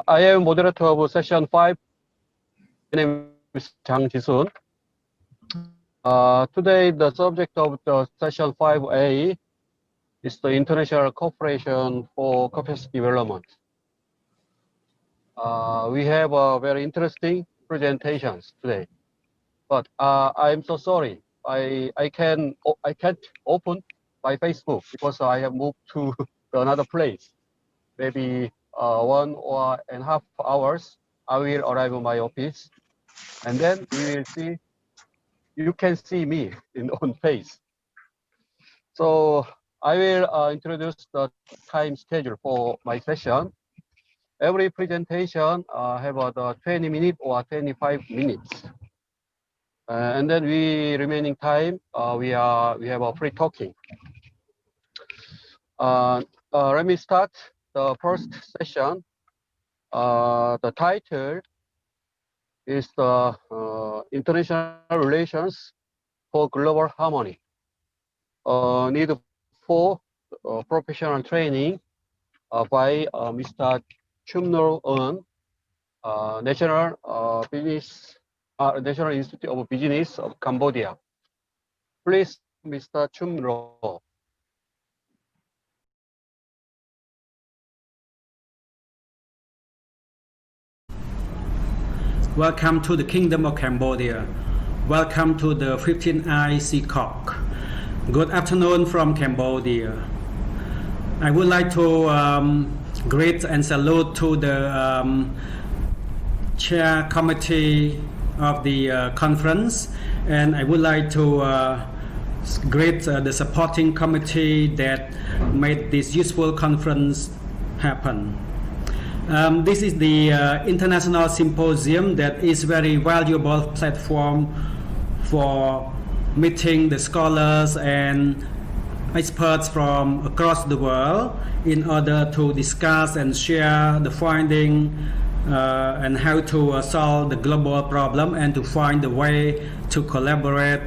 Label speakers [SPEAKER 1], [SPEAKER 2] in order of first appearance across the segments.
[SPEAKER 1] I am moderator of session 5. My name is Chang. Today, the subject of the session 5A is the international cooperation for capacity development. We have a very interesting presentations today, but I'm so sorry. I can't open my Facebook because I have moved to another place. Maybe 1.5 hours, I will arrive at my office, and then we will see. You can see me on face. So I will introduce the time schedule for my session. Every presentation have the 20 minutes or 25 minutes, and then remaining time we have a free talking. Let me start the first session. The title is the International Relations for Global Harmony. Need for professional training by Mr. Chumnor National Institute of Business of Cambodia. Please, Mr. Chumnor.
[SPEAKER 2] Welcome to the Kingdom of Cambodia. Welcome to the 15th ICYKOK. Good afternoon from Cambodia. I would like to greet and salute to the chair committee of the conference, and I would like to greet the supporting committee that made this useful conference happen. This is the international symposium that is very valuable platform for meeting the scholars and experts from across the world in order to discuss and share the finding and how to solve the global problem and to find a way to collaborate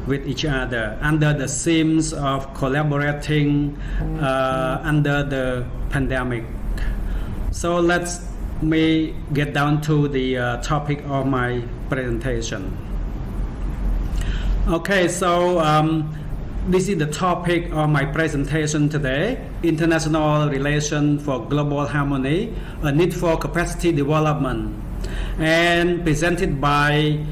[SPEAKER 2] with each other under the themes of collaborating under the pandemic. So let's me get down to the topic of my presentation. Okay, so this is the topic of my presentation today: international relation for global harmony, a need for capacity development, and presented by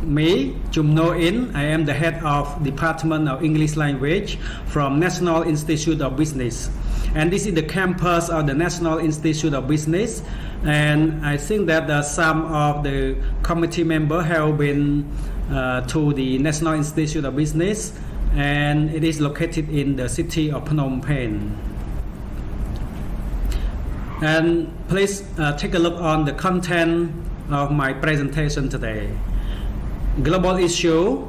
[SPEAKER 2] me, Chumnor. I am the head of Department of English Language from National Institute of Business. And this is the campus of the National Institute of Business, and I think that some of the committee members have been to the National Institute of Business, and it is located in the city of Phnom Penh. And please take a look on the content of my presentation today. Global issue,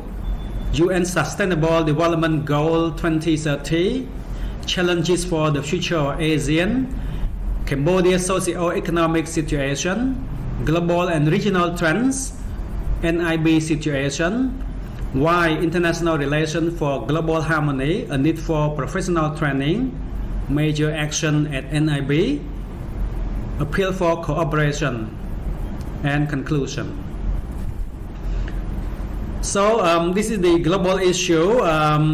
[SPEAKER 2] UN Sustainable Development Goal 2030, challenges for the future of ASEAN, Cambodia's socio-economic situation, global and regional trends, NIB situation, why international relation for global harmony, a need for professional training, major action at NIB, appeal for cooperation, and conclusion. So this is the global issue.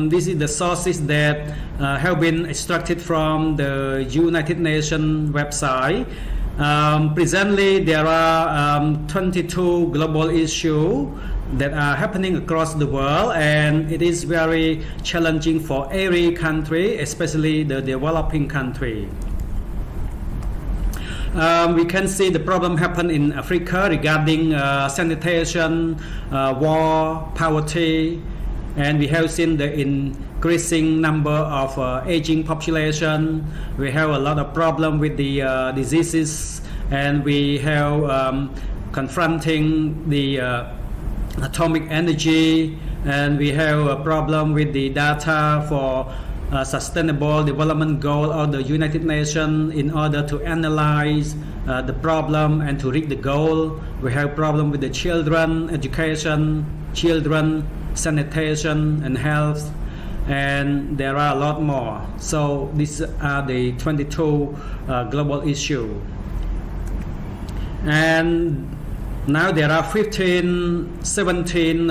[SPEAKER 2] This is the sources that have been extracted from the United Nations website. Presently, there are 22 global issues that are happening across the world, and it is very challenging for every country, especially the developing country. We can see the problem happen in Africa regarding sanitation, war, poverty, and we have seen the increasing number of aging population. We have a lot of problem with the diseases, and we have confronting the atomic energy, and we have a problem with the data for Sustainable Development Goal of the United Nations in order to analyze the problem and to reach the goal. We have problem with the children, education, children, sanitation and health, and there are a lot more. So these are the 22 global issues. And now there are 17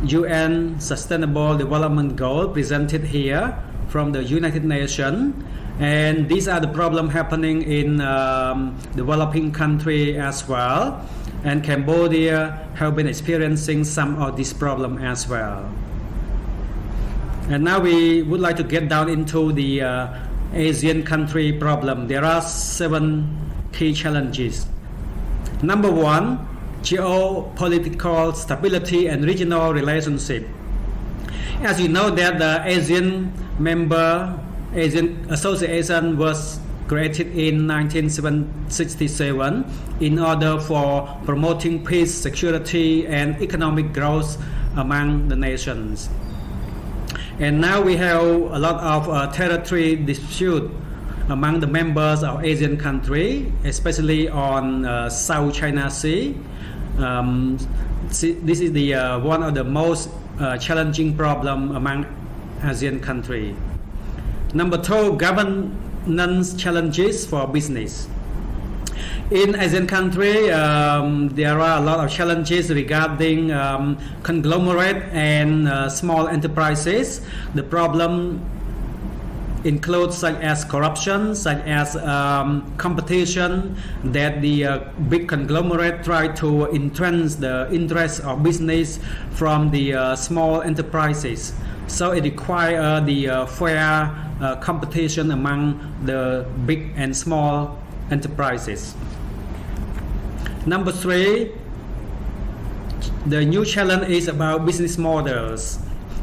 [SPEAKER 2] UN Sustainable Development Goals presented here from the United Nations, and these are the problems happening in developing country as well, and Cambodia have been experiencing some of this problem as well. And now we would like to get down into the Asian country problem. There are 7 key challenges. Number 1, geopolitical stability and regional relationship. As you know that the Asian Association was created in 1967 in order for promoting peace, security and economic growth among the nations. And now we have a lot of territory dispute among the members of Asian country, especially on South China Sea. This is the one of the most challenging problem among ASEAN country. Number 2, governance challenges for business. In ASEAN country, there are a lot of challenges regarding conglomerate and small enterprises. The problem includes such as corruption, such as competition, that the big conglomerate try to entrench the interests of business from the small enterprises. So it requires the fair competition among the big and small enterprises. Number 3, the new challenge is about business models.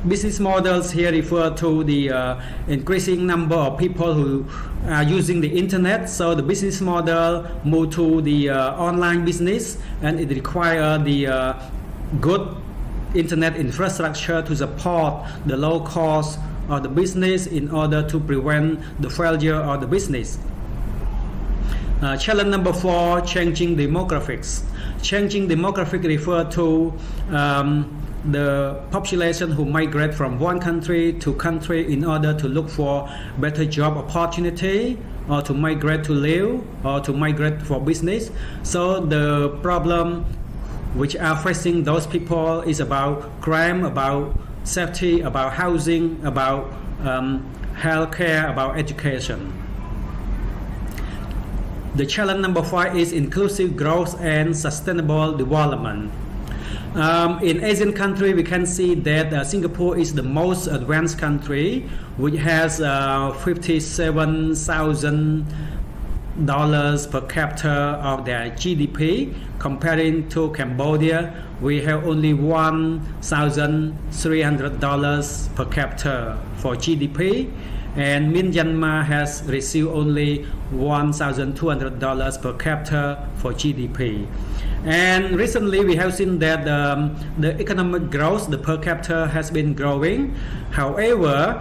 [SPEAKER 2] Business models here refer to the increasing number of people who are using the internet. So the business model move to the online business, and it requires the good internet infrastructure to support the low cost of the business in order to prevent the failure of the business. Challenge number 4, changing demographics. Changing demographics refer to the population who migrate from one country to country in order to look for better job opportunity, or to migrate to live, or to migrate for business. So the problem which are facing those people is about crime, about safety, about housing, about healthcare, about education. The challenge number 5 is inclusive growth and sustainable development. In Asian country, we can see that Singapore is the most advanced country, which has $57,000 per capita of their GDP. Comparing to Cambodia, we have only $1,300 per capita for GDP, and Myanmar has received only $1,200 per capita for GDP. And recently we have seen that the economic growth, the per capita, has been growing. However,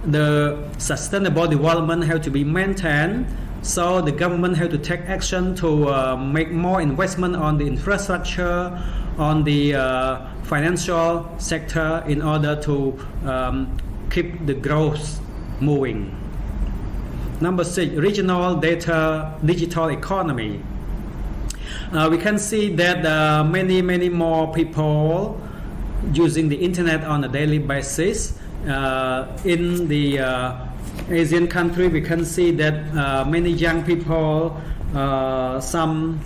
[SPEAKER 2] the sustainable development have to be maintained, so the government have to take action to make more investment on the infrastructure, on the financial sector, in order to keep the growth moving. Number 6, regional digital economy. We can see that many more people using the internet on a daily basis. In the Asian country, we can see that many young people, something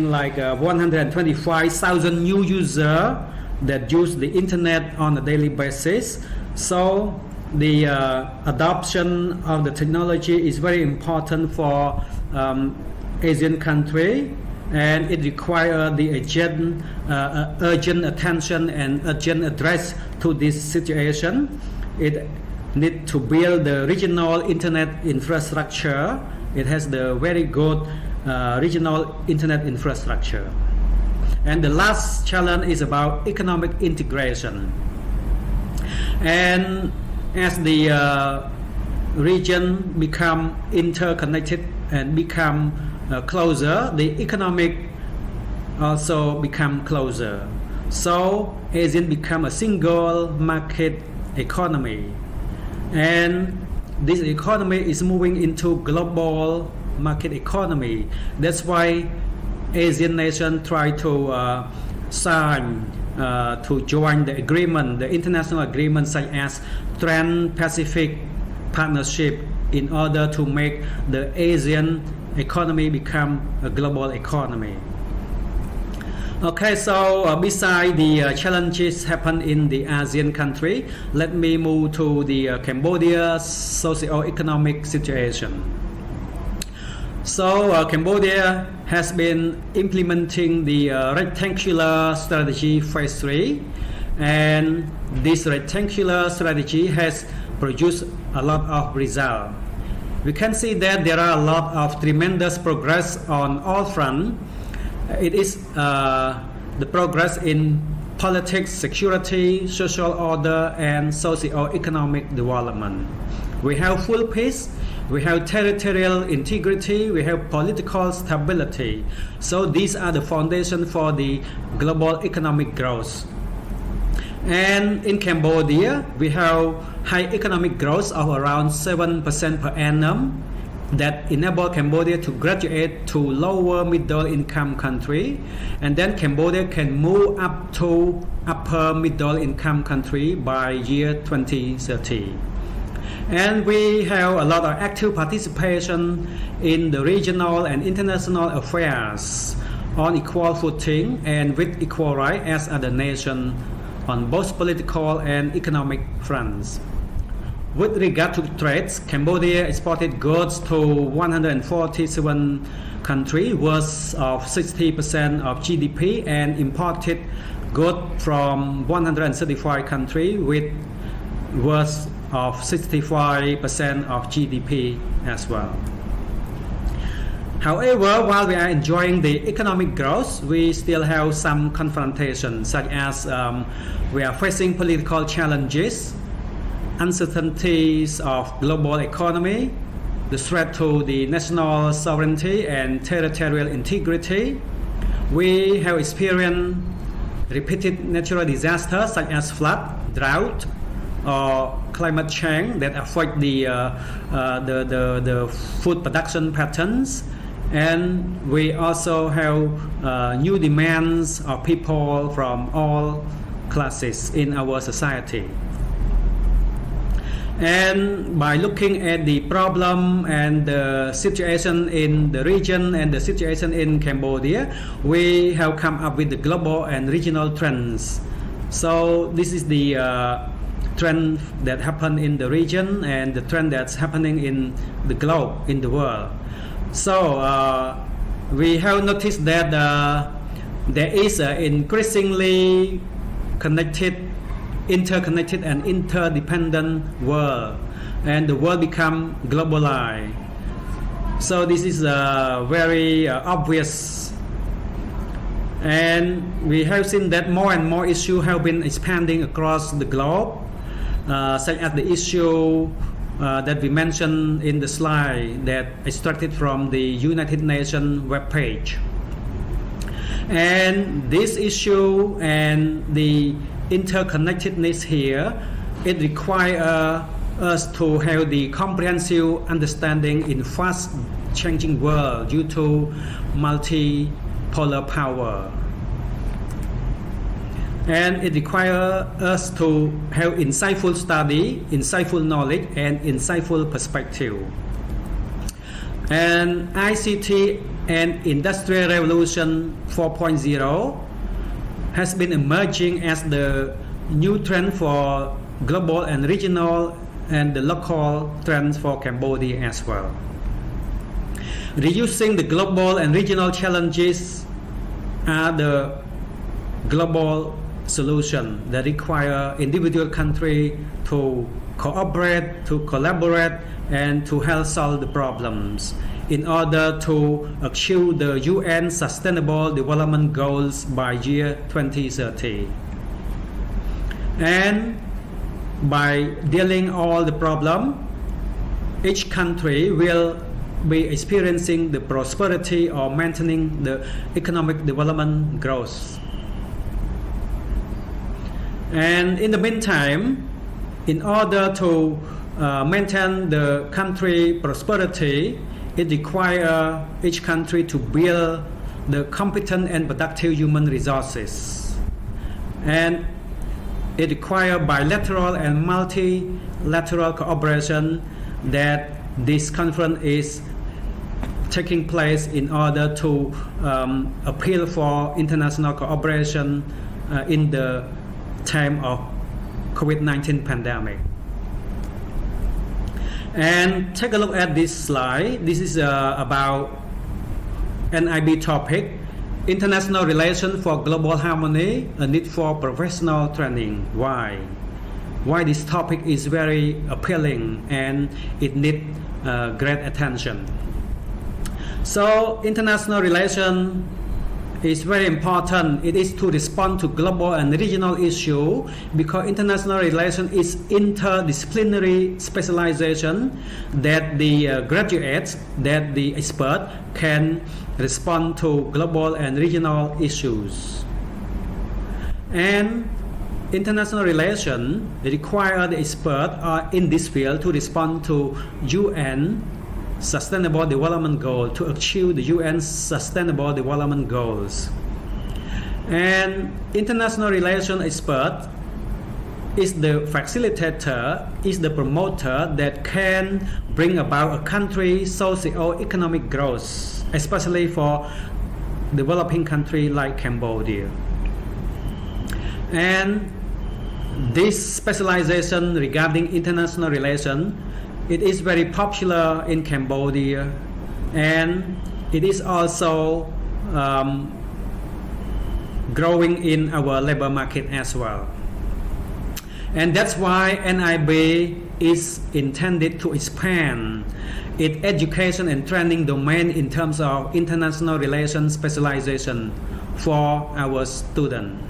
[SPEAKER 2] like 125,000 new users that use the internet on a daily basis. So the adoption of the technology is very important for Asian country, and it requires the urgent attention and urgent address to this situation. It needs to build the regional internet infrastructure. It has the very good regional internet infrastructure. And the last challenge is about economic integration. And as the region become interconnected and become closer, the economic also become closer. So ASEAN become a single market economy, and this economy is moving into global market economy. That's why Asian nations try to sign to join the agreement, the international agreement such as Trans-Pacific Partnership, in order to make the Asian economy become a global economy. Okay, so beside the challenges happen in the ASEAN country, let me move to the Cambodia socio-economic situation. So Cambodia has been implementing the rectangular strategy phase 3, and this rectangular strategy has produced a lot of results. We can see that there are a lot of tremendous progress on all fronts. It is the progress in politics, security, social order, and socio-economic development. We have full peace, we have territorial integrity, we have political stability. So these are the foundation for the global economic growth. And in Cambodia, we have high economic growth of around 7% per annum that enable Cambodia to graduate to lower middle income country, and then Cambodia can move up to upper middle income country by year 2030. And we have a lot of active participation in the regional and international affairs on equal footing and with equal rights as other nations on both political and economic fronts. With regard to trade, Cambodia exported goods to 147 countries worth of 60% of GDP, and imported goods from 135 countries with worth of 65% of GDP as well. However, while we are enjoying the economic growth, we still have some confrontations, such as we are facing political challenges, uncertainties of global economy, the threat to the national sovereignty and territorial integrity. We have experienced repeated natural disasters such as flood, drought, or climate change that affect the food production patterns. And we also have new demands of people from all classes in our society. And by looking at the problem and the situation in the region and the situation in Cambodia, we have come up with the global and regional trends. So this is the trend that happened in the region and the trend that's happening in the globe, in the world. So we have noticed that there is an increasingly interconnected and interdependent world, and the world become globalized. So this is very obvious, and we have seen that more and more issues have been expanding across the globe, such as the issue that we mentioned in the slide that extracted from the United Nations webpage. And this issue and the interconnectedness here, it requires us to have the comprehensive understanding in fast changing world due to multipolar power. And it requires us to have insightful study, insightful knowledge, and insightful perspective. And ICT and Industrial Revolution 4.0 has been emerging as the new trend for global and regional and the local trends for Cambodia as well. Reducing the global and regional challenges are the global solution that require individual countries to cooperate, to collaborate, and to help solve the problems in order to achieve the UN Sustainable Development Goals by year 2030. And by dealing all the problem, each country will be experiencing the prosperity or maintaining the economic development growth. And in the meantime, in order to maintain the country prosperity, it requires each country to build the competent and productive human resources, and it requires bilateral and multilateral cooperation that this conference is taking place in order to appeal for international cooperation in the time of COVID-19 pandemic. And take a look at this slide. This is about NIB topic, International Relations for Global Harmony, a need for professional training. Why? Why this topic is very appealing and it needs great attention. So international relation is very important. It is to respond to global and regional issue, because international relation is interdisciplinary specialization that the graduates, that the expert can respond to global and regional issues. And international relation require the expert in this field to respond to UN Sustainable Development Goal, to achieve the UN Sustainable Development Goals. And international relation expert is the facilitator, is the promoter that can bring about a country's socio-economic growth, especially for developing country like Cambodia. And this specialization regarding international relation, it is very popular in Cambodia, and it is also growing in our labor market as well. And that's why NIB is intended to expand its education and training domain in terms of international relations specialization for our students.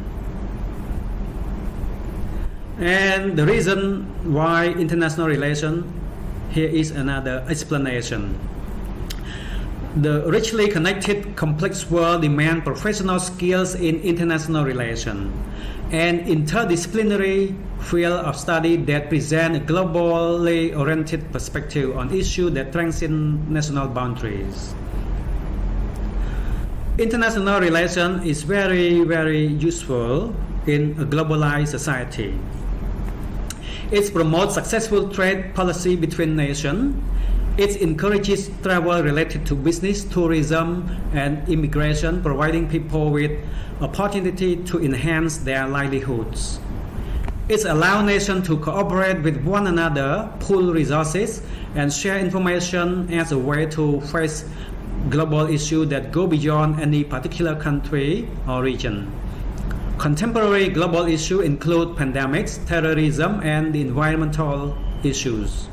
[SPEAKER 2] And the reason why international relations, here is another explanation. The richly connected, complex world demands professional skills in international relations, an interdisciplinary field of study that presents a globally oriented perspective on issues that transcend national boundaries. International relations is very, very useful in a globalized society. It promotes successful trade policy between nations. It encourages travel related to business, tourism, and immigration, providing people with opportunity to enhance their livelihoods. It allows nations to cooperate with one another, pool resources, and share information as a way to face global issues that go beyond any particular country or region. Contemporary global issues include pandemics, terrorism, and the environmental issues.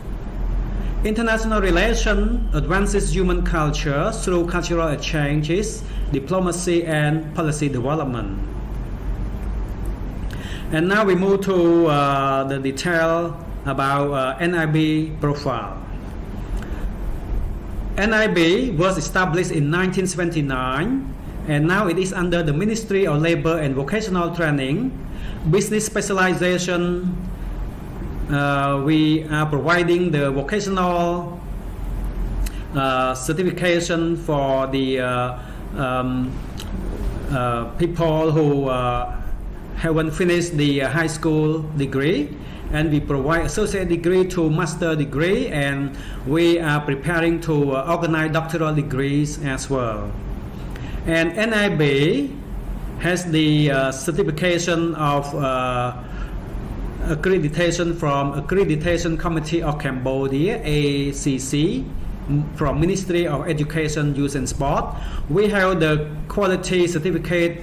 [SPEAKER 2] International relations advances human culture through cultural exchanges, diplomacy, and policy development. And now we move to the detail about NIB profile. NIB was established in 1979, and now it is under the Ministry of Labor and Vocational Training. Business specialization, we are providing the vocational certification for the people who haven't finished the high school degree, and we provide associate degree to master degree, and we are preparing to organize doctoral degrees as well. And NIB has the certification of accreditation from Accreditation Committee of Cambodia, ACC, from Ministry of Education, Youth and Sport. We have the quality certificate,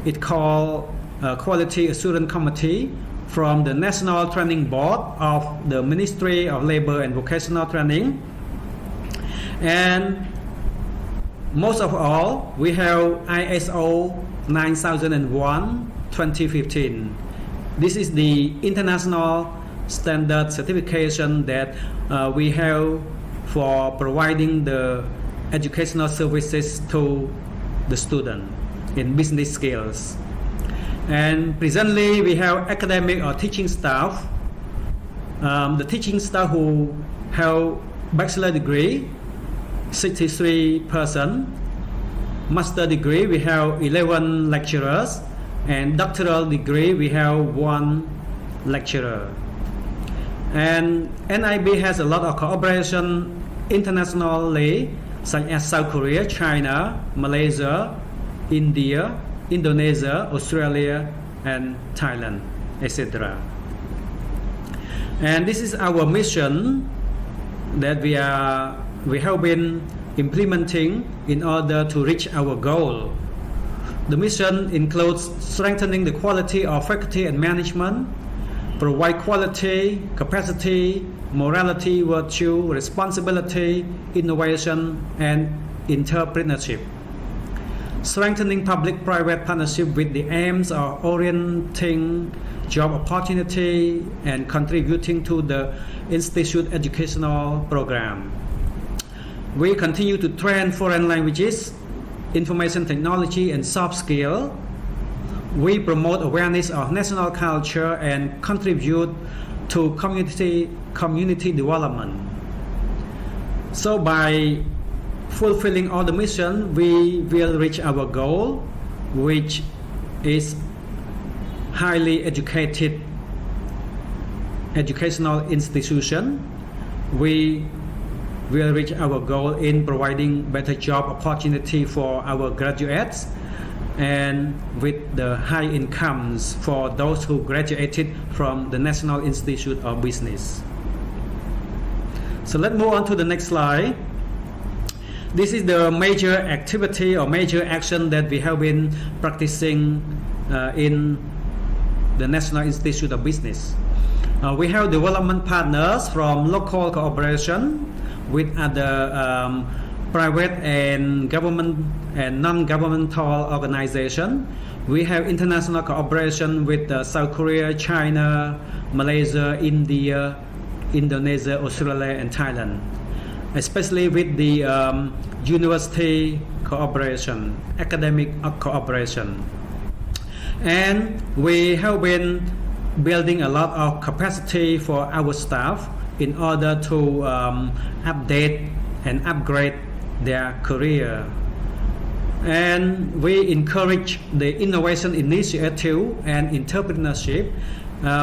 [SPEAKER 2] it's called Quality Assurance Committee, from the National Training Board of the Ministry of Labor and Vocational Training. And most of all, we have ISO 9001:2015. This is the international standard certification that we have for providing the educational services to the student in business skills. And presently we have academic or teaching staff. The teaching staff who have bachelor degree 63 persons. Master degree, we have 11 lecturers, and doctoral degree, we have 1 lecturer. And NIB has a lot of cooperation internationally, such as South Korea, China, Malaysia, India, Indonesia, Australia, and Thailand, etc. And this is our mission that we have been implementing in order to reach our goal. The mission includes strengthening the quality of faculty and management, provide quality, capacity, morality, virtue, responsibility, innovation, and entrepreneurship. Strengthening public-private partnership with the aims of orienting job opportunity and contributing to the institute educational program. We continue to train foreign languages, information technology, and soft skill. We promote awareness of national culture and contribute to community development. So by fulfilling all the mission, we will reach our goal, which is highly educated educational institution. We will reach our goal in providing better job opportunity for our graduates and with the high incomes for those who graduated from the National Institute of Business. So let's move on to the next slide. This is the major activity or major action that we have been practicing in the National Institute of Business. We have development partners from local cooperation with other private and government and non-governmental organizations. We have international cooperation with South Korea, China, Malaysia, India, Indonesia, Australia, and Thailand, especially with the university cooperation, academic cooperation. And we have been building a lot of capacity for our staff in order to update and upgrade their career. And we encourage the innovation initiative and entrepreneurship.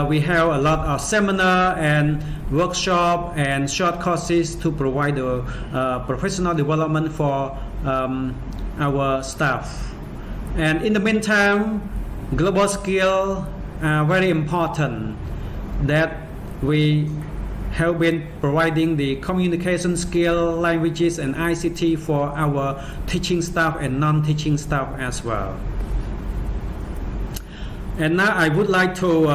[SPEAKER 2] We have a lot of seminar and workshop and short courses to provide the professional development for our staff. And in the meantime, global skills are very important, that we have been providing the communication skill, languages, and ICT for our teaching staff and non-teaching staff as well. And now I would like to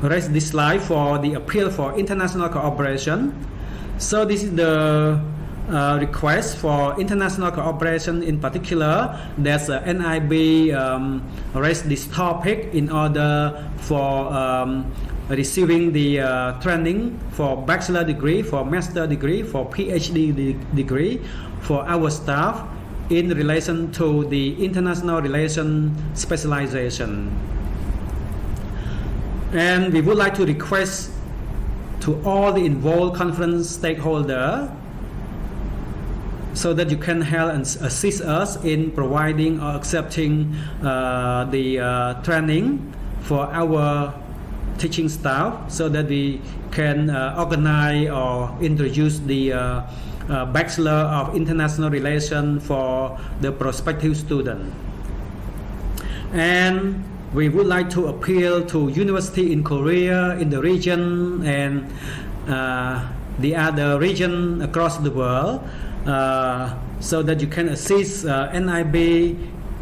[SPEAKER 2] raise this slide for the appeal for international cooperation. So this is the request for international cooperation. In particular, there's a NIB raised this topic in order for receiving the training for bachelor degree, for master degree, for PhD degree for our staff in relation to the international relation specialization. And we would like to request to all the involved conference stakeholders so that you can help and assist us in providing or accepting the training for our teaching staff, so that we can organize or introduce the Bachelor of International Relations for the prospective student. And we would like to appeal to university in Korea, in the region, and the other region across the world, so that you can assist NIB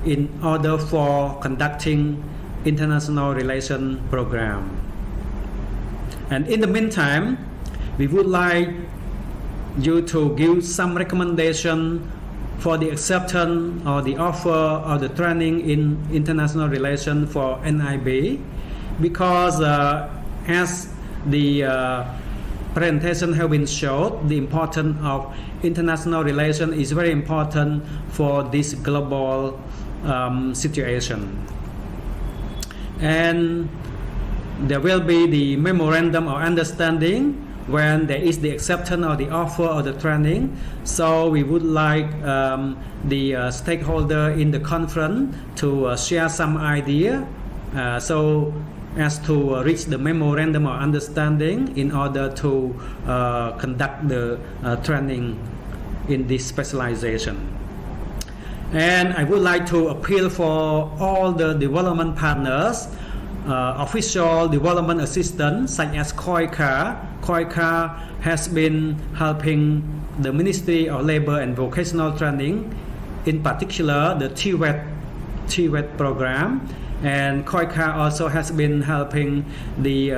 [SPEAKER 2] in order for conducting international relation program. And in the meantime, we would like you to give some recommendation for the acceptance or the offer of the training in international relations for NIB, because as the presentation has been shown, the importance of international relations is very important for this global situation. And there will be the memorandum of understanding when there is the acceptance or the offer of the training. So we would like the stakeholder in the conference to share some idea so as to reach the memorandum of understanding in order to conduct the training in this specialization. And I would like to appeal for all the development partners, official development assistants such as KOMYRA. KOMYRA has been helping the Ministry of Labor and Vocational Training, in particular the TVET program, and KOMYRA also has been helping the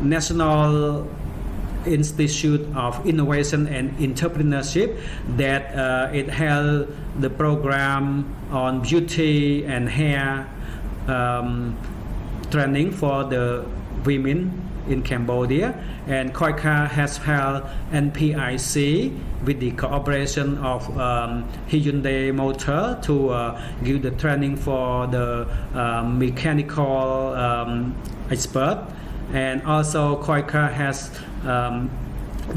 [SPEAKER 2] National Institute of Innovation and Entrepreneurship that it held the program on beauty and hair training for the women in Cambodia, and KOMYRA has held NPIC with the cooperation of Hyundai Motor to give the training for the mechanical expert. And also KOMYRA has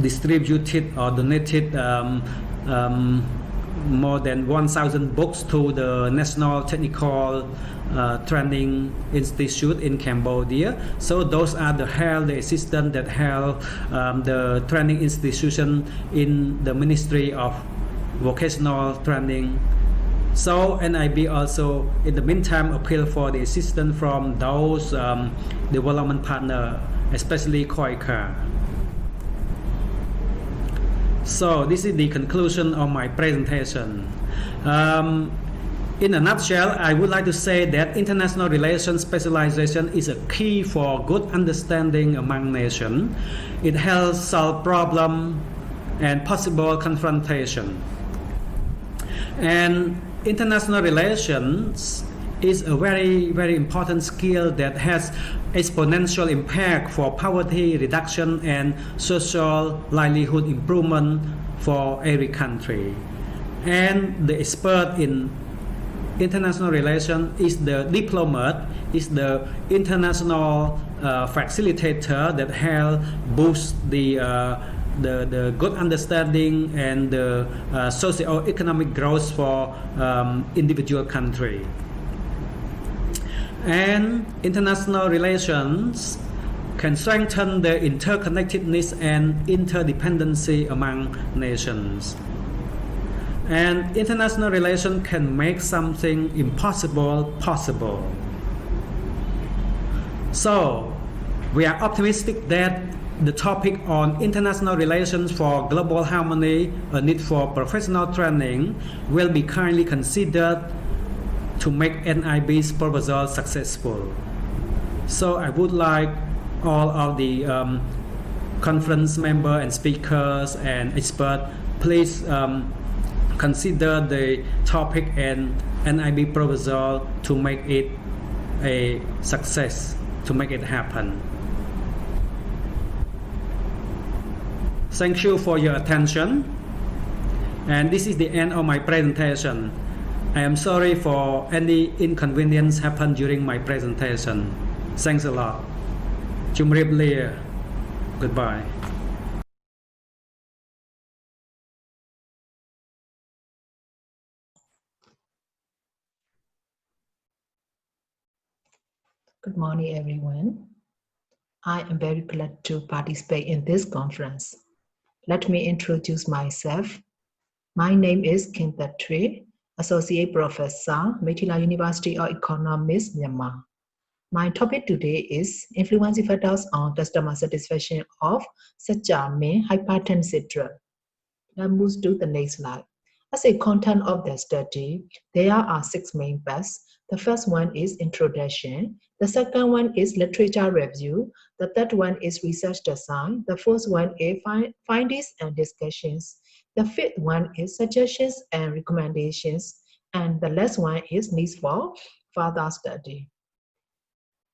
[SPEAKER 2] distributed or donated more than 1,000 books to the National Technical Training Institute in Cambodia. So those are the assistants that held the training institution in the Ministry of Vocational Training. So NIB also in the meantime appeal for the assistance from those development partners, especially KOMYRA. So this is the conclusion of my presentation. In a nutshell, I would like to say that international relations specialization is a key for good understanding among nations. It helps solve problems and possible confrontation. And international relations is a very, very important skill that has exponential impact for poverty reduction and social livelihood improvement for every country. And the expert in international relations is the diplomat, is the international facilitator that help boost the good understanding and the socio-economic growth for individual country. And international relations can strengthen the interconnectedness and interdependency among nations. And international relations can make something impossible possible. So we are optimistic that the topic on international relations for global harmony, a need for professional training, will be kindly considered to make NIB's proposal successful. So I would like all of the conference members and speakers and experts, please consider the topic and NIB proposal to make it a success, to make it happen. Thank you for your attention. And this is the end of my presentation. I am sorry for any inconvenience happened during my presentation. Thanks a lot. Chumrip Lia. Goodbye.
[SPEAKER 3] Good morning, everyone. I am very glad to participate in this conference. Let me introduce myself. My name is Htwe, Associate Professor, Meiktila University of Economics, Myanmar. My topic today is influence factors on customer satisfaction of Sangmyung hypertensive drug. Let's move to the next slide. As a content of the study, there are 6 main parts. The first one is introduction. The second one is literature review. The third one is research design. The fourth one is findings and discussions. The fifth one is suggestions and recommendations. And the last one is needs for further study.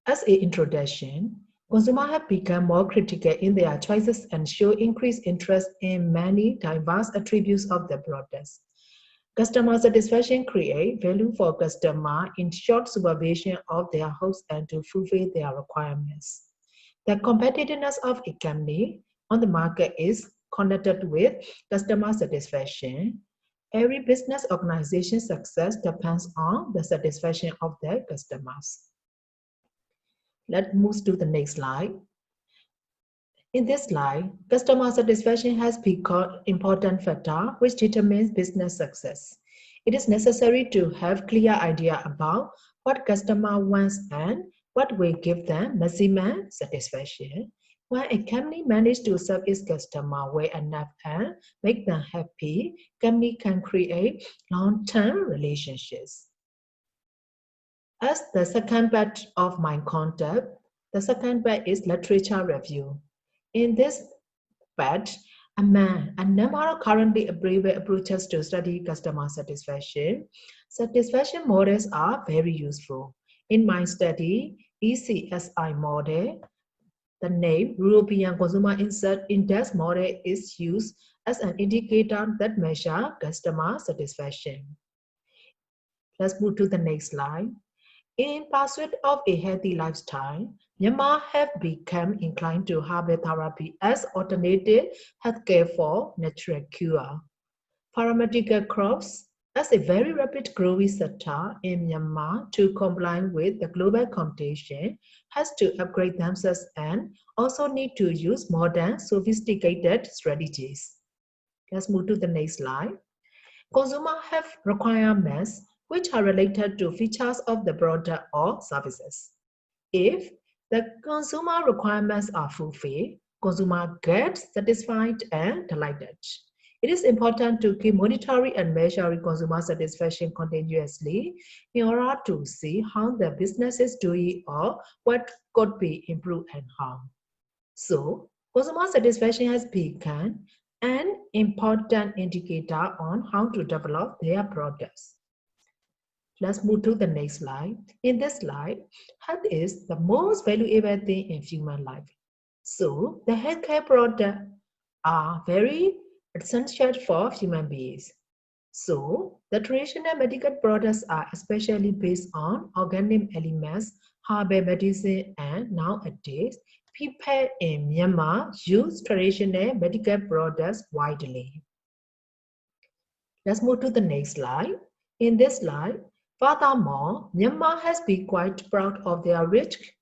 [SPEAKER 3] As an introduction, consumers have become more critical in their choices and show increased interest in many diverse attributes of their products. Customer satisfaction creates value for customers in short supervision of their hosts and to fulfill their requirements. The competitiveness of economy on the market is connected with customer satisfaction. Every business organization's success depends on the satisfaction of their customers. Let's move to the next slide. In this slide, customer satisfaction has become an important factor which determines business success. It is necessary to have clear idea about what customer wants and what will give them maximum satisfaction. When a company manages to serve its customer well enough and make them happy, company can create long-term relationships. As the second part of my concept, the second part is literature review. In this part, a number of currently available approaches to study customer satisfaction. Satisfaction models are very useful. In my study, ECSI model, the name European Consumer Index model is used as an indicator that measures customer satisfaction. Let's move to the next slide. In pursuit of a healthy lifestyle, Myanmar have become inclined to herbal therapy as alternative healthcare for natural cure. Pharmaceutical crops as a very rapid growing sector in Myanmar to comply with the global competition has to upgrade themselves and also need to use modern sophisticated strategies. Let's move to the next slide. Consumers have requirements which are related to features of the product or services. If the consumer requirements are fulfilled, consumer gets satisfied and delighted. It is important to keep monitoring and measuring consumer satisfaction continuously in order to see how the business is doing or what could be improved and how. So, consumer satisfaction has become an important indicator on how to develop their products. Let's move to the next slide. In this slide, health is the most valuable thing in human life. So, the healthcare products are very essential for human beings. So, the traditional medical products are especially based on organic elements, herbal medicine, and nowadays, people in Myanmar use traditional medical products widely. Let's move to the next slide. In this slide, furthermore, Myanmar has been quite proud of their rich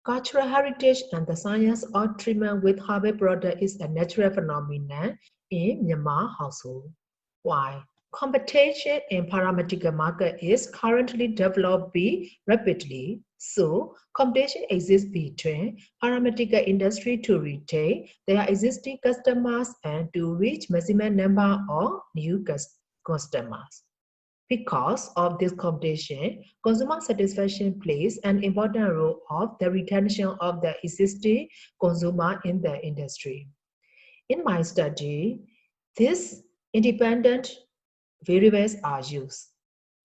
[SPEAKER 3] cultural heritage, and the science of treatment with herbal products is a natural phenomenon in Myanmar household. Why? Competition in pharmaceutical market is currently developing rapidly, so competition exists between pharmaceutical industry to retain their existing customers and to reach maximum number of new customers. Because of this competition, consumer satisfaction plays an important role of the retention of the existing consumer in the industry. In my study, these independent variables are used.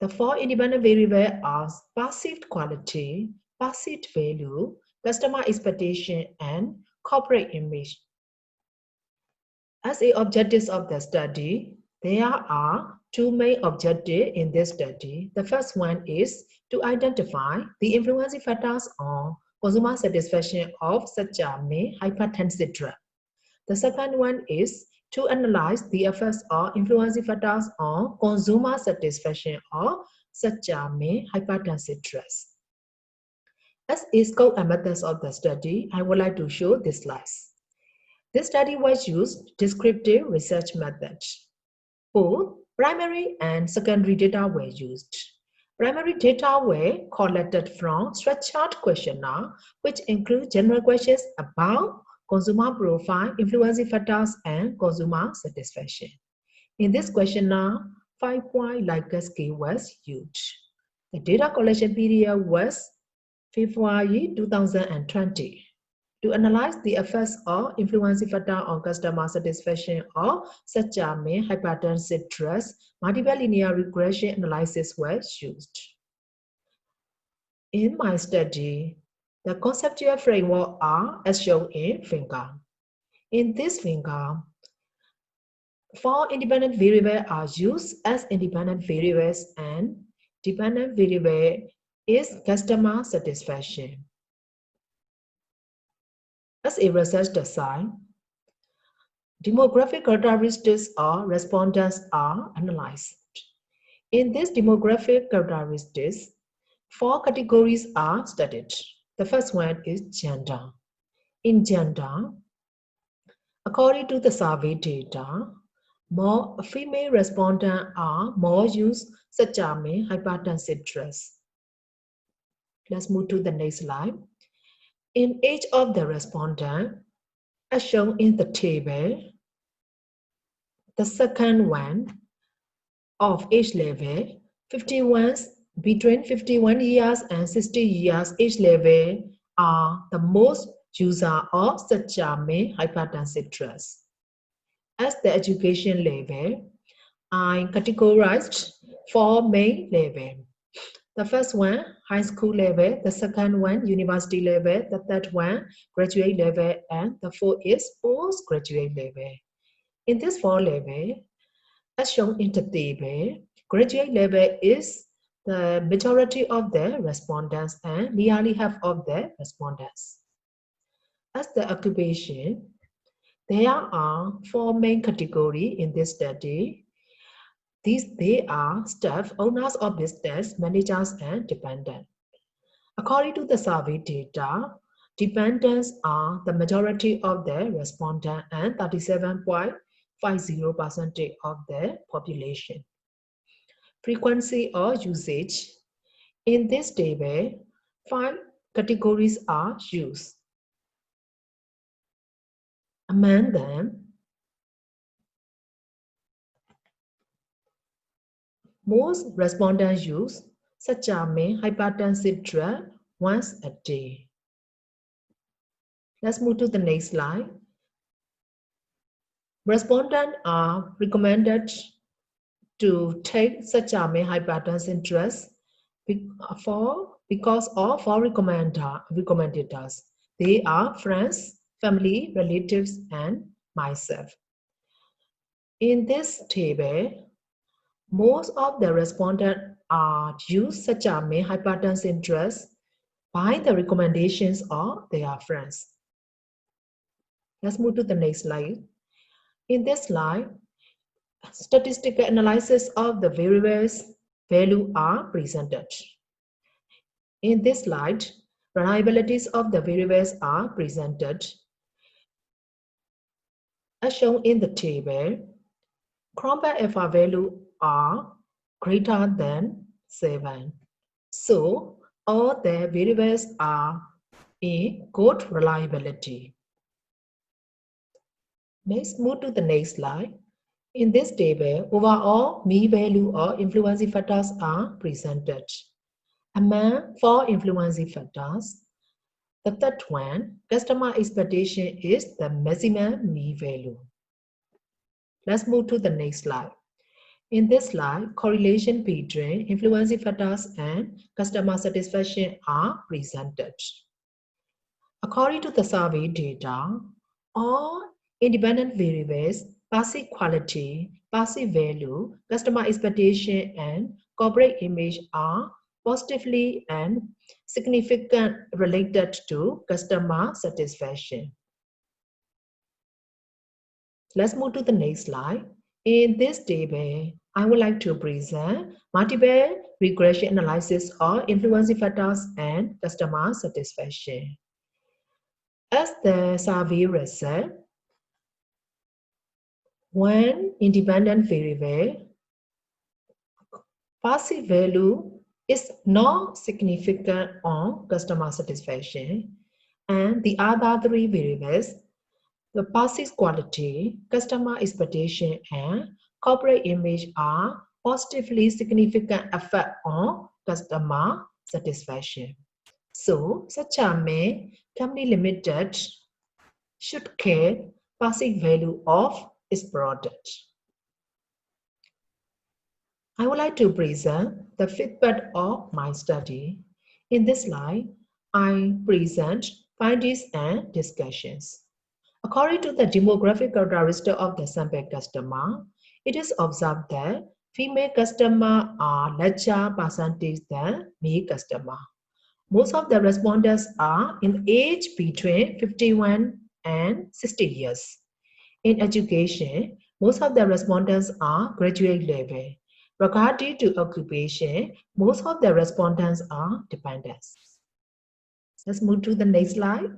[SPEAKER 3] The four independent variables are perceived quality, perceived value, customer expectation, and corporate image. As the objectives of the study, there are two main objectives in this study. The first one is to identify the influencing factors on consumer satisfaction of such a hypertensive drug. The second one is to analyze the effects of influencing factors on consumer satisfaction of such a hypertensive drugs. As is scope and methods of the study, I would like to show this slides. This study was used descriptive research methods. Both primary and secondary data were used. Primary data were collected from structured questionnaire, which include general questions about consumer profile, influencing factors, and consumer satisfaction. In this questionnaire, 5-point Likert scale was used. The data collection period was February 2020. To analyze the effects of influencing factor on customer satisfaction of such a hypertensive drugs, multiple linear regression analysis was used. In my study, the conceptual framework are as shown in figure. In this figure, four independent variables are used as independent variables, and dependent variable is customer satisfaction. As a research design, Demographic characteristics of respondents are analyzed. In these demographic characteristics, 4 categories are studied. The first one is gender. In gender, according to the survey data, more female respondents are more used such as hypertensive dress. Let's move to the next slide. In age of the respondent, as shown in the table, the second one of age level, 51 between 51 years and 60 years age level are the most user of such hypertensive drugs. As the education level, I categorized 4 main levels. The first one, high school level. The second one, university level. The third one, graduate level. And the fourth is postgraduate level. In this 4 levels, as shown in the table, graduate level is the majority of the respondents and nearly half of the respondents. As the occupation, there are 4 main categories in this study. They are staff, owners of business, managers, and dependents. According to the survey data, dependents are the majority of the respondents and 37.50% of the population. Frequency or usage. In this table, 5 categories are used. Among them, most respondents use such as hypertensive drug once a day. Let's move to the next slide. Respondents are recommended to take such as hypertensive drugs because of for recommenders. They are friends, family, relatives, and myself. In this table, most of the respondents are used such as hypertensive drugs by the recommendations of their friends. Let's move to the next slide. In this slide, statistical analysis of the various values are presented. In this slide, reliabilities of the variables are presented. As shown in the table, Cronbach alpha values are greater than 7. So, all the variables are in good reliability. Let's move to the next slide. In this table, overall mean value or influencing factors are presented. Among 4 influencing factors, the third one, customer expectation, is the maximum mean value. Let's move to the next slide. In this slide, correlation between influencing factors and customer satisfaction are presented. According to the survey data, all independent variables, passive quality, passive value, customer expectation, and corporate image are positively and significantly related to customer satisfaction. Let's move to the next slide. In this table, I would like to present multiple regression analysis of influencing factors and customer satisfaction. As the survey result, one independent variable, passive value, is not significant on customer satisfaction, and the other 3 variables, the passive quality, customer expectation, and corporate image, are positively significant effect on customer satisfaction. So, such a company limited should care passive value of its product. I would like to present the feedback of my study. In this slide, I present findings and discussions. According to the demographic characteristic of the sample customer, it is observed that female customers are larger percentage than male customers. Most of the respondents are in age between 51 and 60 years. In education, most of the respondents are graduate level. Regarding to occupation, most of the respondents are dependents. Let's move to the next slide.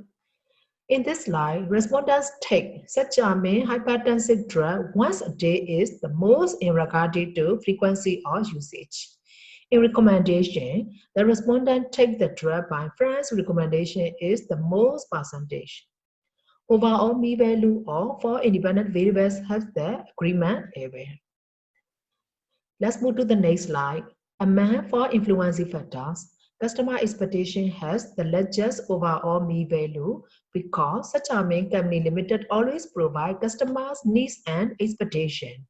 [SPEAKER 3] In this slide, respondents take Sangmyung hypertensive drug once a day is the most in regarding to frequency of usage. In recommendation, the respondent take the drug by friends' recommendation is the most percentage. Overall mean value of four independent variables has the agreement level. Let's move to the next slide. Among four influencing factors, customer expectation has the largest overall mean value because Sangmyung Company Limited always provide customers' needs and expectation.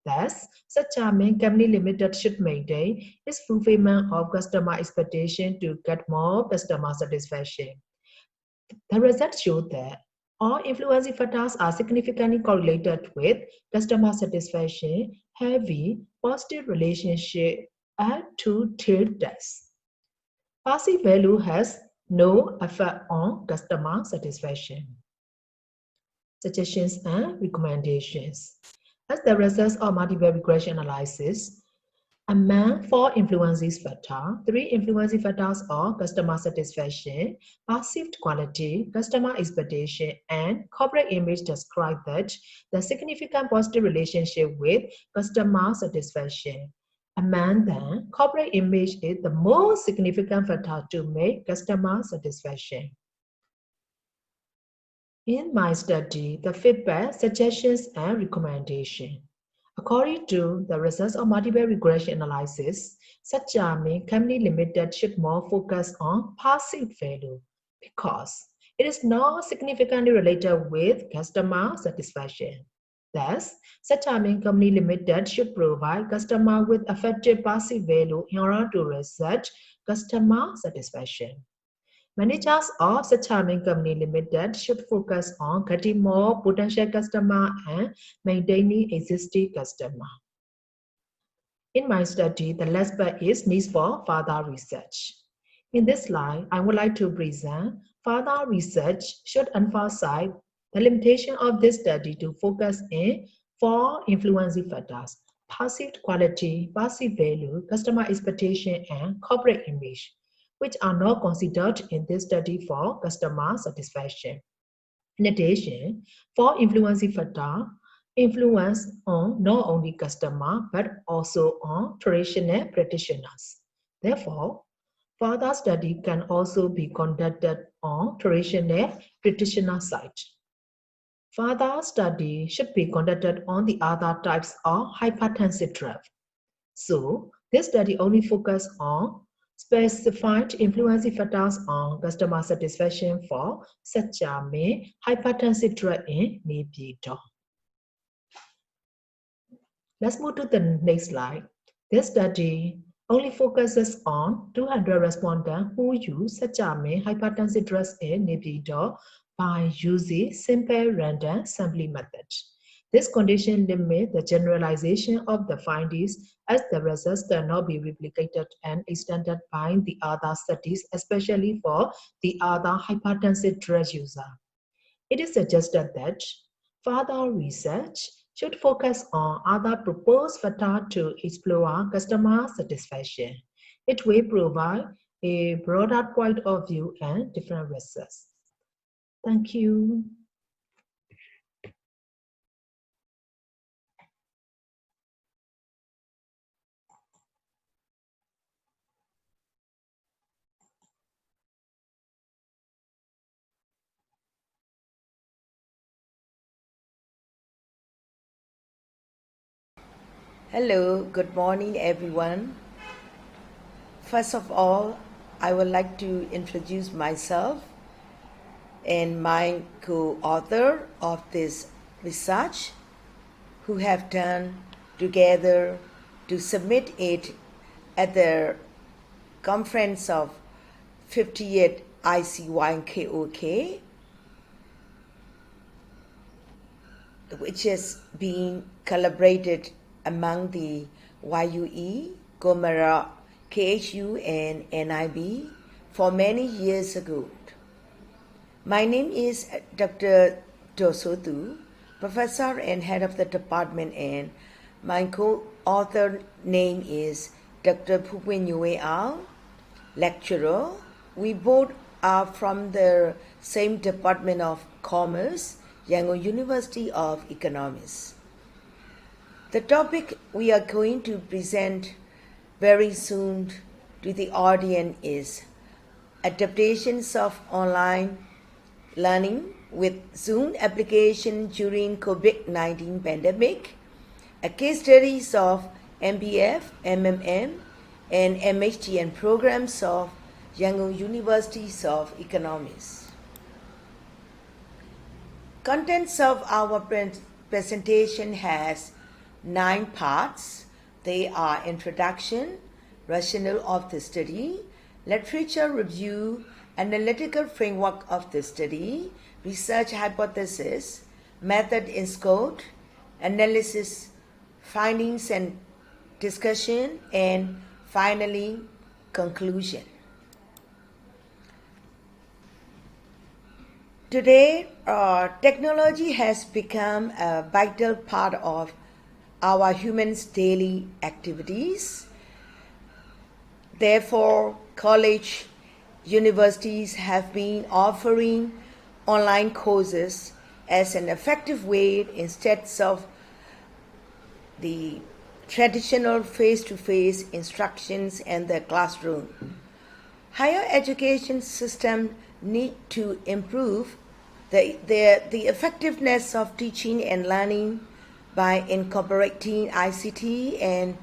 [SPEAKER 3] Thus, Sangmyung Company Limited should maintain its fulfillment of customer expectation to get more customer satisfaction. The results show that all influencing factors are significantly correlated with customer satisfaction, heavy positive relationship at two-tiered tests. Passive value has no effect on customer satisfaction. Suggestions and recommendations. As the results of multiple regression analysis, among four influencing factors, three influencing factors are customer satisfaction, perceived quality, customer expectation, and corporate image describe that the significant positive relationship with customer satisfaction. Among them, corporate image is the most significant factor to make customer satisfaction. In my study, the feedback, suggestions, and recommendation. According to the results of multiple regression analysis, Sangmyung Company Limited should more focus on passive value because it is not significantly related with customer satisfaction. Thus, Sangmyung Company Limited should provide customer with effective passive value in order to research customer satisfaction. Managers of Sangmyung Company Limited should focus on getting more potential customer and maintaining existing customer. In my study, the last part is needs for further research. In this slide, I would like to present further research should emphasize the limitation of this study to focus in four influencing factors: passive quality, passive value, customer expectation, and corporate image, which are not considered in this study for customer satisfaction. In addition, four influencing factors influence on not only customer but also on traditional practitioners. Therefore, further study can also be conducted on traditional practitioner side. Further study should be conducted on the other types of hypertensive drug. So, this study only focuses on specified influencing factors on customer satisfaction for Sangmyung hypertensive drug in Meiktila. Let's move to the next slide. This study only focuses on 200 respondents who use Sangmyung hypertensive drugs in Meiktila by using simple random sampling method. This condition limits the generalization of the findings as the results cannot be replicated and extended by the other studies, especially for the other hypertensive drug user. It is suggested that further research should focus on other proposed factors to explore customer satisfaction. It will provide a broader point of view and different results. Thank you.
[SPEAKER 4] Hello, good morning everyone. First of all, I would like to introduce myself and my co-author of this research who have done together to submit it at the conference of 15th ICYKOK, which is being collaborated among the YUE, KOMYRA, KHU, and NIB for many years ago. My name is Dr. Dosotu. professor and head of the department, and my co-author name is Dr. Pwint, lecturer. We both are from the same Department of Commerce, Yangon University of Economics. The topic we are going to present very soon to the audience is adaptations of online learning with Zoom application during COVID-19 pandemic, a case studies of MBF, MMM, and MHTN programs of Yangon Universities of Economics. Contents of our presentation has 9 parts. They are introduction, rationale of the study, literature review, analytical framework of the study, research hypothesis, method in scope, analysis, findings and discussion, and finally, conclusion. Today, technology has become a vital part of our humans' daily activities. Therefore, college, universities have been offering online courses as an effective way instead of the traditional face-to-face instructions in the classroom. Higher education systems need to improve the effectiveness of teaching and learning by incorporating ICT and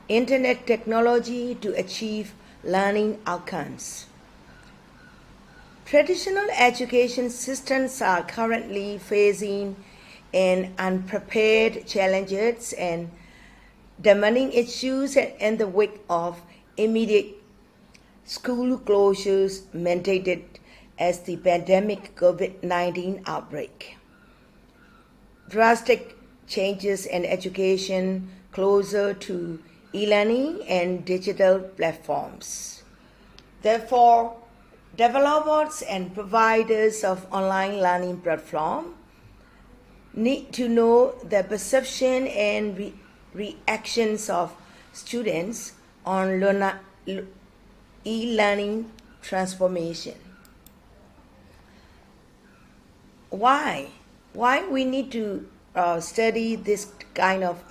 [SPEAKER 4] internet technology to achieve learning outcomes. Traditional education systems are currently facing an unprepared challenges and demanding issues in the wake of immediate school closures mandated as the pandemic COVID-19 outbreak. Drastic changes in education closer to e-learning and digital platforms. Therefore, developers and providers of online learning platforms need to know the perception and reactions of students on e-learning transformation. Why we need to study this kind of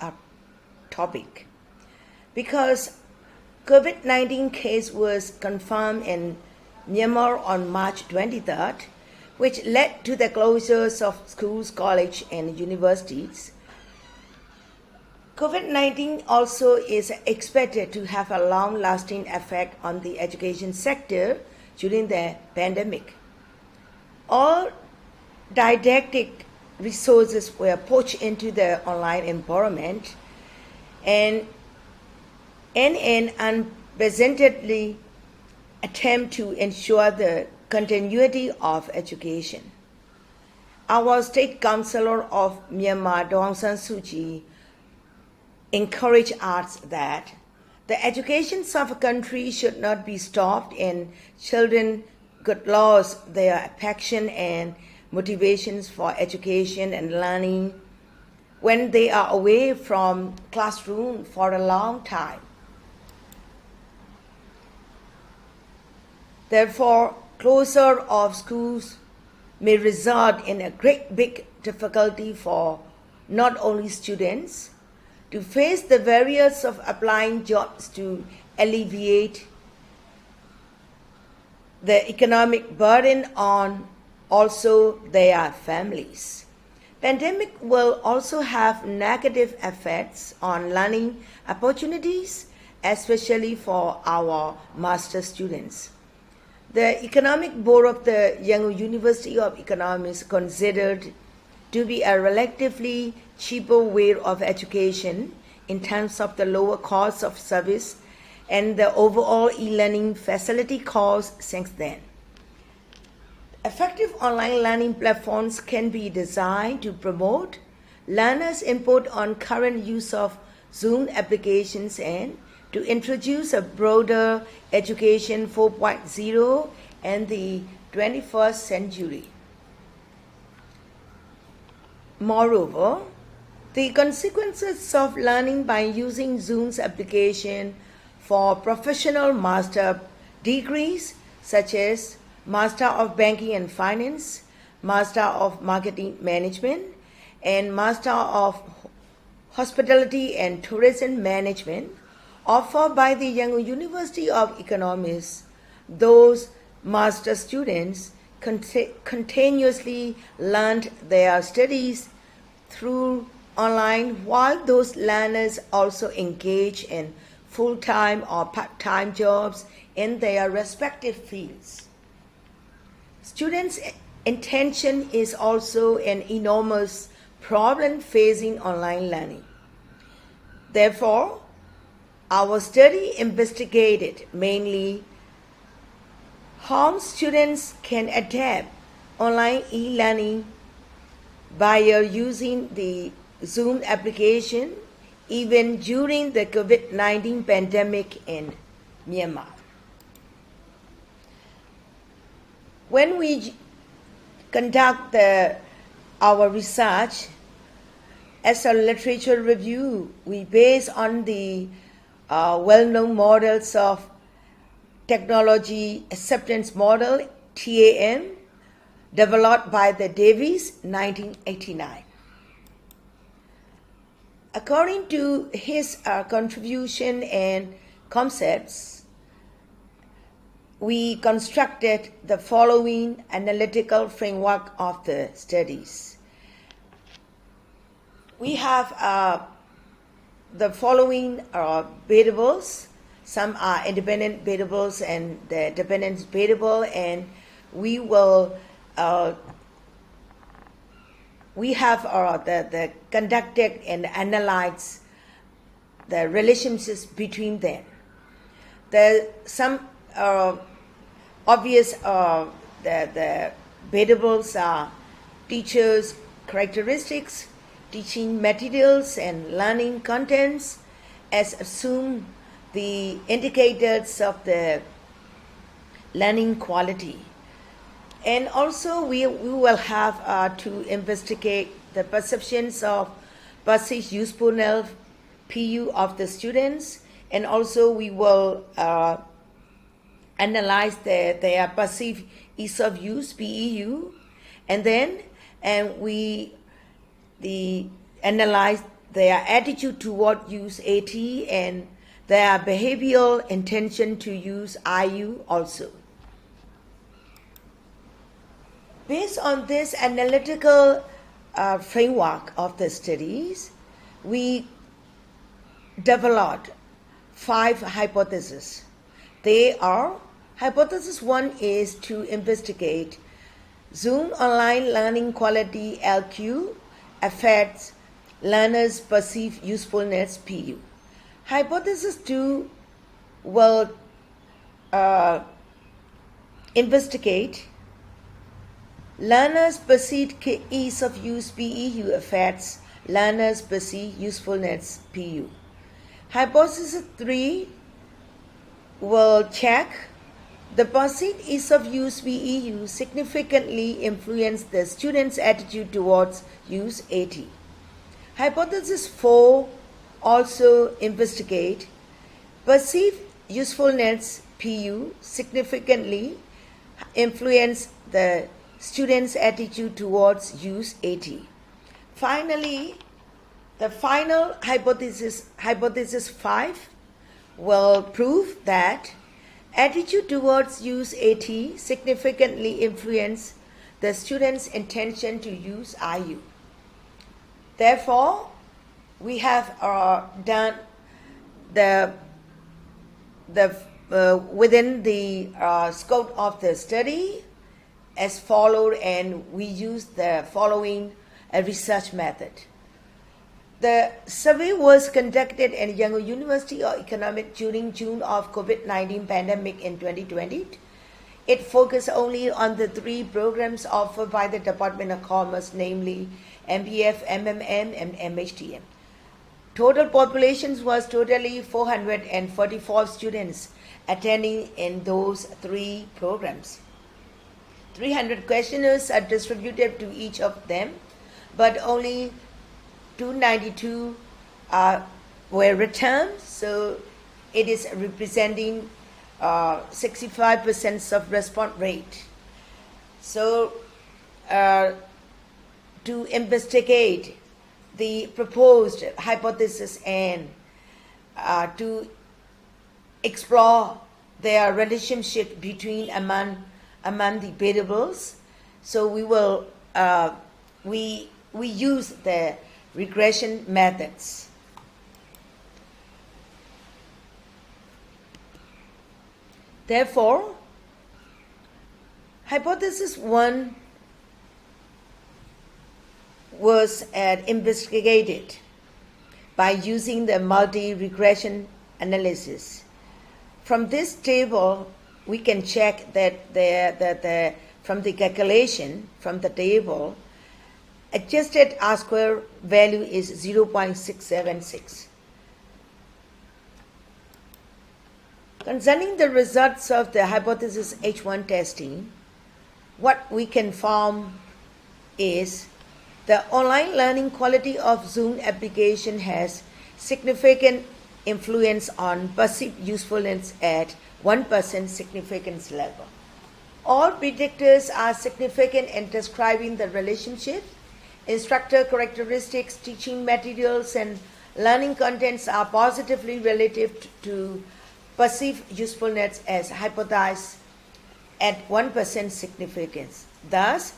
[SPEAKER 4] topic? Because COVID-19 case was confirmed in Myanmar on March 23rd, which led to the closures of schools, colleges, and universities. COVID-19 also is expected to have a long-lasting effect on the education sector during the pandemic. All didactic resources were pushed into the online environment, and in an unprecedentedly attempt to ensure the continuity of education. Our State Councillor of Myanmar, Aung San Suu Kyi, encouraged us that the education of a country should not be stopped and children could lose their passion and motivations for education and learning when they are away from classroom for a long time. Therefore, closure of schools may result in a great big difficulty for not only students to face the barriers of applying jobs to alleviate the economic burden on also their families. Pandemic will also have negative effects on learning opportunities, especially for our master students. The Economic Board of the Yangon University of Economics considered to be a relatively cheaper way of education in terms of the lower cost of service and the overall e-learning facility cost since then. Effective online learning platforms can be designed to promote learners' input on current use of Zoom applications and to introduce a broader education 4.0 in the 21st century. Moreover, the consequences of learning by using Zoom's application for professional master degrees such as Master of Banking and Finance, Master of Marketing Management, and Master of Hospitality and Tourism Management offered by the Yangon University of Economics, those master students continuously learned their studies through online, while those learners also engage in full-time or part-time jobs in their respective fields. Students' attention is also an enormous problem facing online learning. Therefore, our study investigated mainly how students can adapt online e-learning by using the Zoom application even during the COVID-19 pandemic in Myanmar. When we conduct our research as a literature review, we base on the well-known models of Technology Acceptance Model, TAM, developed by the Davies, 1989. According to his contribution and concepts, we constructed the following analytical framework of the studies. We have the following variables. Some are independent variables and the dependent variable, and we will we have the conducted and analyzed the relationships between them. Some obvious the variables are teachers' characteristics, teaching materials, and learning contents, as assume the indicators of the learning quality. And also we will have to investigate the perceptions of perceived usefulness, PU, of the students, and also we will analyze their perceived ease of use, PEU, and then we analyze their attitude toward use, AT, and their behavioral intention to use, IU, also. Based on this analytical framework of the studies, we developed 5 hypotheses. They are: hypothesis 1 is to investigate Zoom online learning quality, LQ, affects learners' perceived usefulness, PU. Hypothesis 2 will investigate learners' perceived ease of use, PEU, affects learners' perceived usefulness, PU. Hypothesis 3 will check the perceived ease of use, PEU, significantly influence the student's attitude towards use, AT. Hypothesis 4 also investigate perceived usefulness, PU, significantly influence the student's attitude towards use, AT. Finally, the final hypothesis, hypothesis 5, will prove that attitude towards use, AT, significantly influence the student's intention to use, IU. Therefore, we have done within the scope of the study as followed, and we use the following research method. The survey was conducted at Yangon University of Economics during June of COVID-19 pandemic in 2020. It focused only on the 3 programs offered by the Department of Commerce, namely MBF, MMM, and MHTM. Total populations was totally 444 students attending in those 3 programs. 300 questionnaires are distributed to each of them. but only 292 were returned, so it is representing 65% of response rate. So to investigate the proposed hypothesis and to explore their relationship between among the variables, so we will we use the regression methods. Therefore, hypothesis 1 was investigated by using the multi-regression analysis. From this table, we can check that from the calculation from the table, adjusted R-square value is 0.676. Concerning the results of the hypothesis H1 testing, what we can form is the online learning quality of Zoom application has significant influence on perceived usefulness at 1% significance level. All predictors are significant in describing the relationship. Instructor characteristics, teaching materials, and learning contents are positively relative to perceived usefulness as hypothesized at 1% significance. Thus,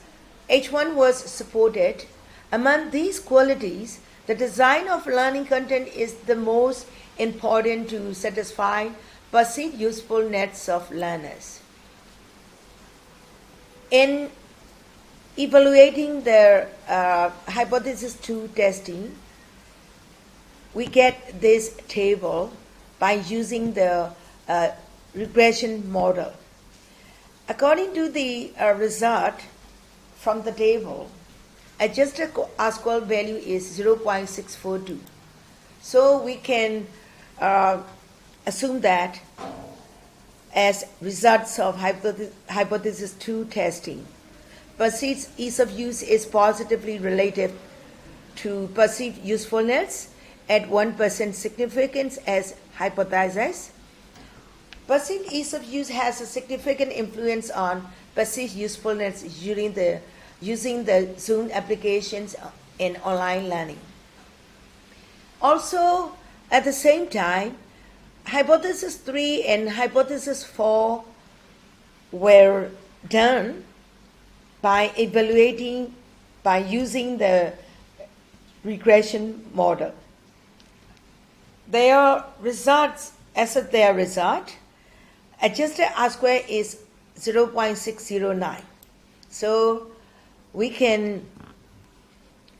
[SPEAKER 4] H1 was supported. Among these qualities, the design of learning content is the most important to satisfy perceived usefulness of learners. In evaluating the hypothesis 2 testing, we get this table by using the regression model. According to the result from the table, adjusted R-square value is 0.642. So we can assume that as results of hypothesis 2 testing, perceived ease of use is positively relative to perceived usefulness at 1% significance as hypothesized. Perceived ease of use has a significant influence on perceived usefulness using the Zoom applications in online learning. Also, at the same time, hypothesis 3 and hypothesis 4 were done by evaluating, by using the regression model. Their results, as of their result, adjusted R-square is 0.609. So we can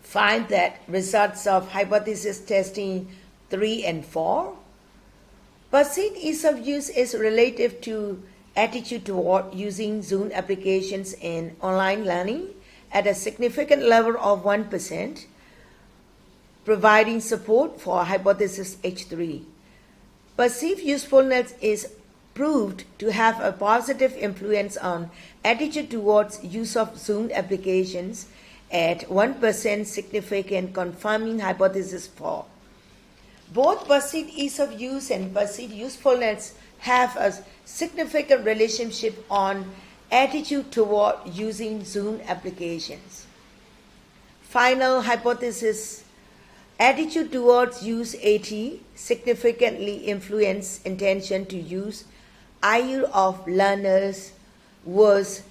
[SPEAKER 4] find that results of hypothesis testing 3 and 4. Perceived ease of use is relative to attitude toward using Zoom applications in online learning at a significant level of 1%, providing support for hypothesis H3. Perceived usefulness is proved to have a positive influence on attitude towards use of Zoom applications at 1% significant, confirming hypothesis 4. Both perceived ease of use and perceived usefulness have a significant relationship on attitude toward using Zoom applications. Final hypothesis, attitude towards use AT significantly influence intention to use IU of learners was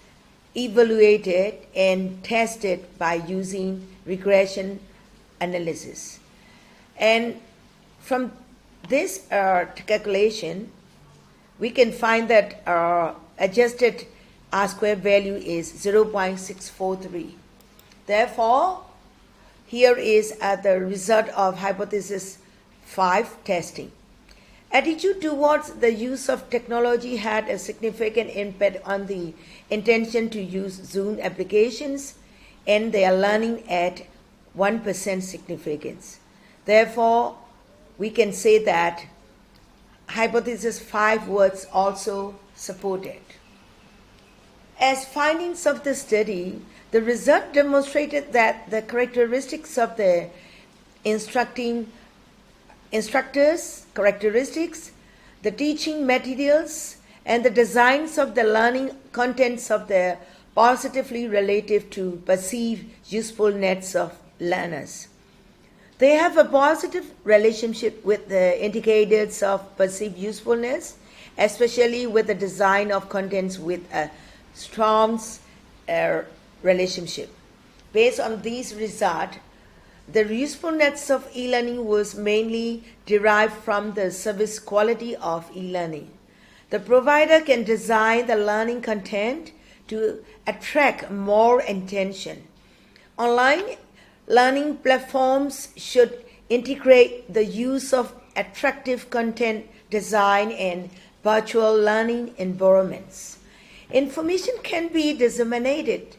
[SPEAKER 4] evaluated and tested by using regression analysis. And from this calculation, we can find that adjusted R-square value is 0.643. Therefore, here is the result of hypothesis 5 testing. Attitude towards the use of technology had a significant impact on the intention to use Zoom applications and their learning at 1% significance. Therefore, we can say that hypothesis 5 was also supported. As findings of the study, the result demonstrated that the characteristics of the instructors, characteristics, the teaching materials, and the designs of the learning contents of the positively relative to perceived usefulness of learners. They have a positive relationship with the indicators of perceived usefulness, especially with the design of contents with a strong relationship. Based on these results, the usefulness of e-learning was mainly derived from the service quality of e-learning. The provider can design the learning content to attract more attention. Online learning platforms should integrate the use of attractive content design and virtual learning environments. Information can be disseminated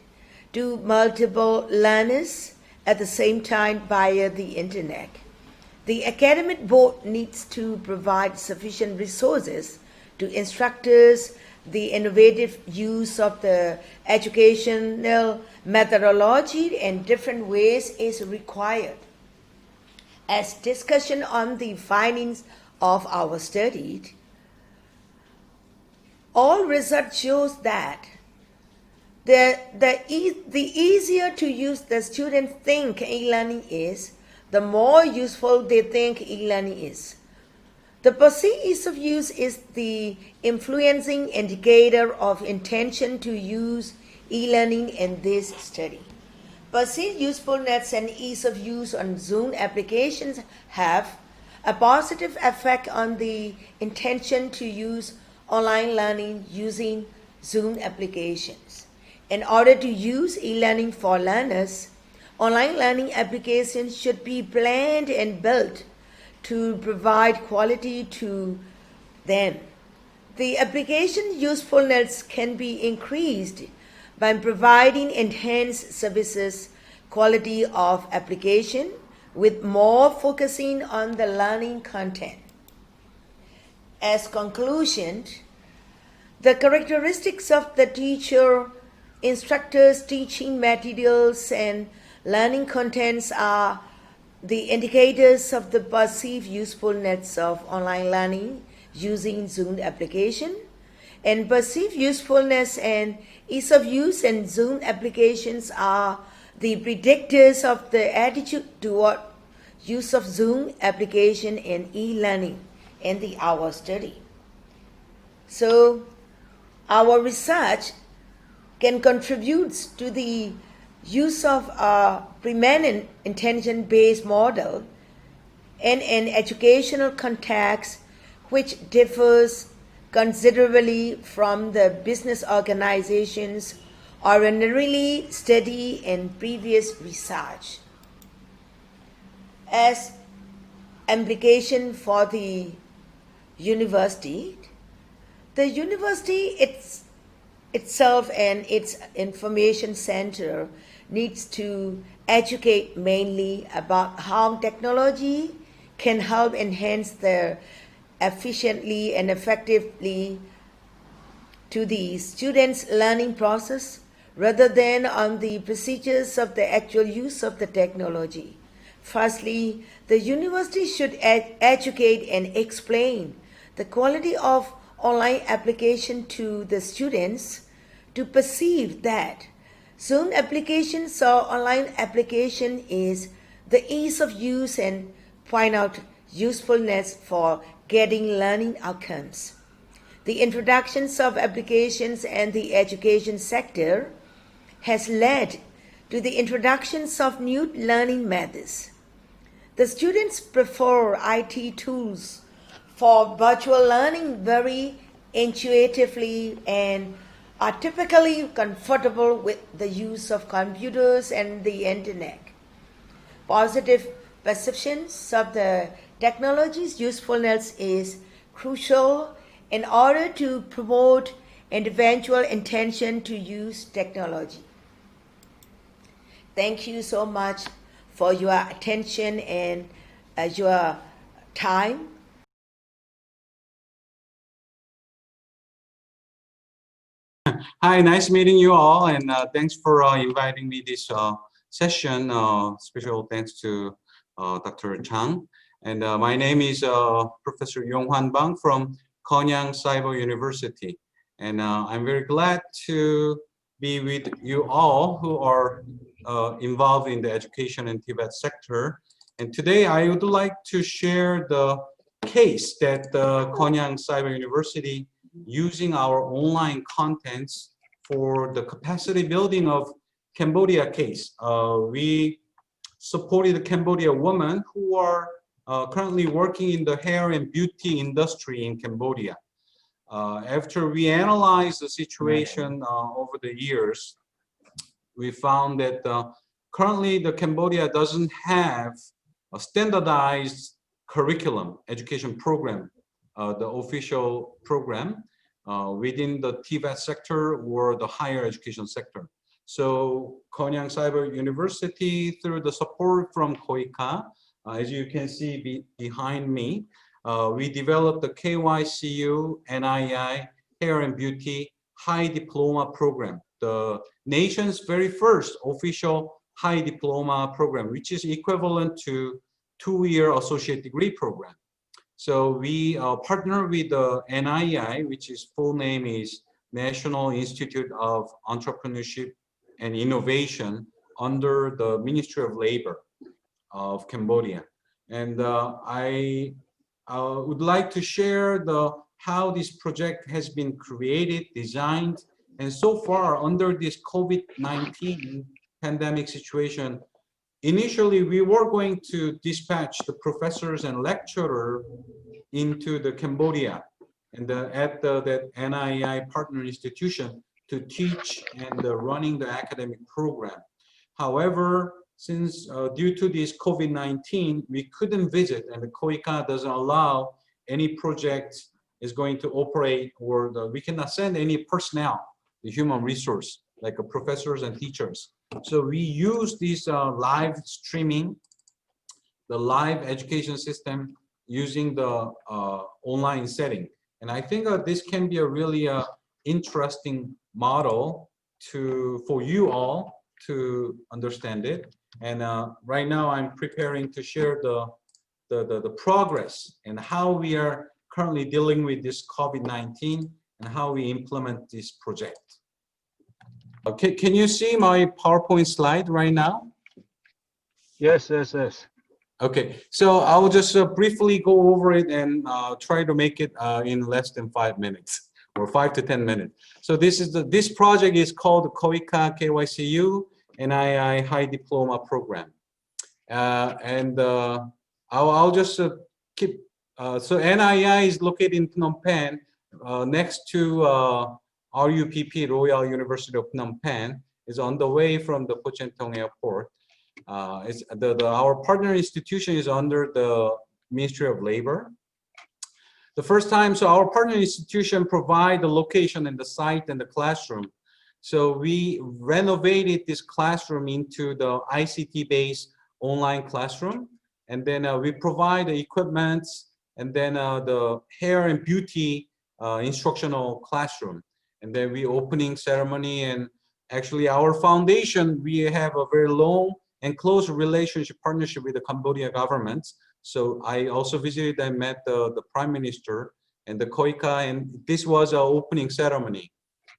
[SPEAKER 4] to multiple learners at the same time via the internet. The academic board needs to provide sufficient resources to instructors. The innovative use of the educational methodology and different ways is required. As discussion on the findings of our study, all research shows that the easier to use the students think e-learning is, the more useful they think e-learning is. The perceived ease of use is the influencing indicator of intention to use e-learning in this study. Perceived usefulness and ease of use on Zoom applications have a positive effect on the intention to use online learning using Zoom applications. In order to use e-learning for learners, online learning applications should be planned and built to provide quality to them. The application usefulness can be increased by providing enhanced services, quality of application, with more focusing on the learning content. As conclusion, the characteristics of the teacher, instructors, teaching materials, and learning contents are the indicators of the perceived usefulness of online learning using Zoom application, and perceived usefulness and ease of use in Zoom applications are the predictors of the attitude toward use of Zoom application in e-learning in our study. So our research can contribute to the use of a permanent intention-based model in an educational context which differs considerably from the business organizations ordinarily studied in previous research. As implication for the university, the university itself and its information center needs to educate mainly about how technology can help enhance the efficiently and effectively to the students' learning process rather than on the procedures of the actual use of the technology. Firstly, the university should educate and explain the quality of online application to the students to perceive that Zoom applications or online application is the ease of use and point out usefulness for getting learning outcomes. The introductions of applications and the education sector has led to the introductions of new learning methods. The students prefer IT tools for virtual learning very intuitively and are typically comfortable with the use of computers and the internet. Positive perceptions of the technology's usefulness is crucial in order to promote an eventual intention to use technology. Thank you so much for your attention and your time.
[SPEAKER 5] Hi, nice meeting you all, and thanks for inviting me this session. Special thanks to Dr. Chang. And my name is Professor Younghwan from Konyang Cyber University. And I'm very glad to be with you all who are involved in the education and TVET sector. And today I would like to share the case that the Konyang Cyber University using our online contents for the capacity building of Cambodia case. We supported the Cambodia women who are currently working in the hair and beauty industry in Cambodia. After we analyzed the situation over the years, we found that currently the Cambodia doesn't have a standardized curriculum education program, the official program within the TVET sector or the higher education sector. So Konyang Cyber University, through the support from KOICA, as you can see behind me, we developed the KYCU NII Hair and Beauty High Diploma Program, the nation's very first official high diploma program, which is equivalent to 2-year associate degree program. So we partner with the NII, which is full name is National Institute of Entrepreneurship and Innovation under the Ministry of Labor of Cambodia. And I would like to share how this project has been created, designed, and so far under this COVID-19 pandemic situation. Initially, we were going to dispatch the professors and lecturers into the Cambodia and at that NII partner institution to teach and running the academic program. However, since due to this COVID-19, we couldn't visit, and the KOICA doesn't allow any project is going to operate, or we cannot send any personnel, the human resource, like professors and teachers. So we use this live streaming, the live education system using the online setting. And I think this can be a really interesting model for you all to understand it. And right now I'm preparing to share the progress and how we are currently dealing with this COVID-19 and how we implement this project. Okay, can you see my PowerPoint slide right now?
[SPEAKER 1] Yes, yes, yes.
[SPEAKER 5] Okay, so I will just briefly go over it and try to make it in less than 5 minutes or 5 to 10 minutes. So this project is called the KOICA KYCU NII High Diploma Program. I'll just keep, so NII is located in Phnom Penh next to RUPP, Royal University of Phnom Penh, is on the way from the Pwint Airport. Our partner institution is under the Ministry of Labor. The first time, so our partner institution provide the location and the site and the classroom. So we renovated this classroom into the ICT-based online classroom. And then we provide the equipment and then the hair and beauty instructional classroom. And then we opening ceremony, and actually our foundation, we have a very long and close relationship partnership with the Cambodia government. So I also visited and met the Prime Minister and the KOICA, and this was our opening ceremony.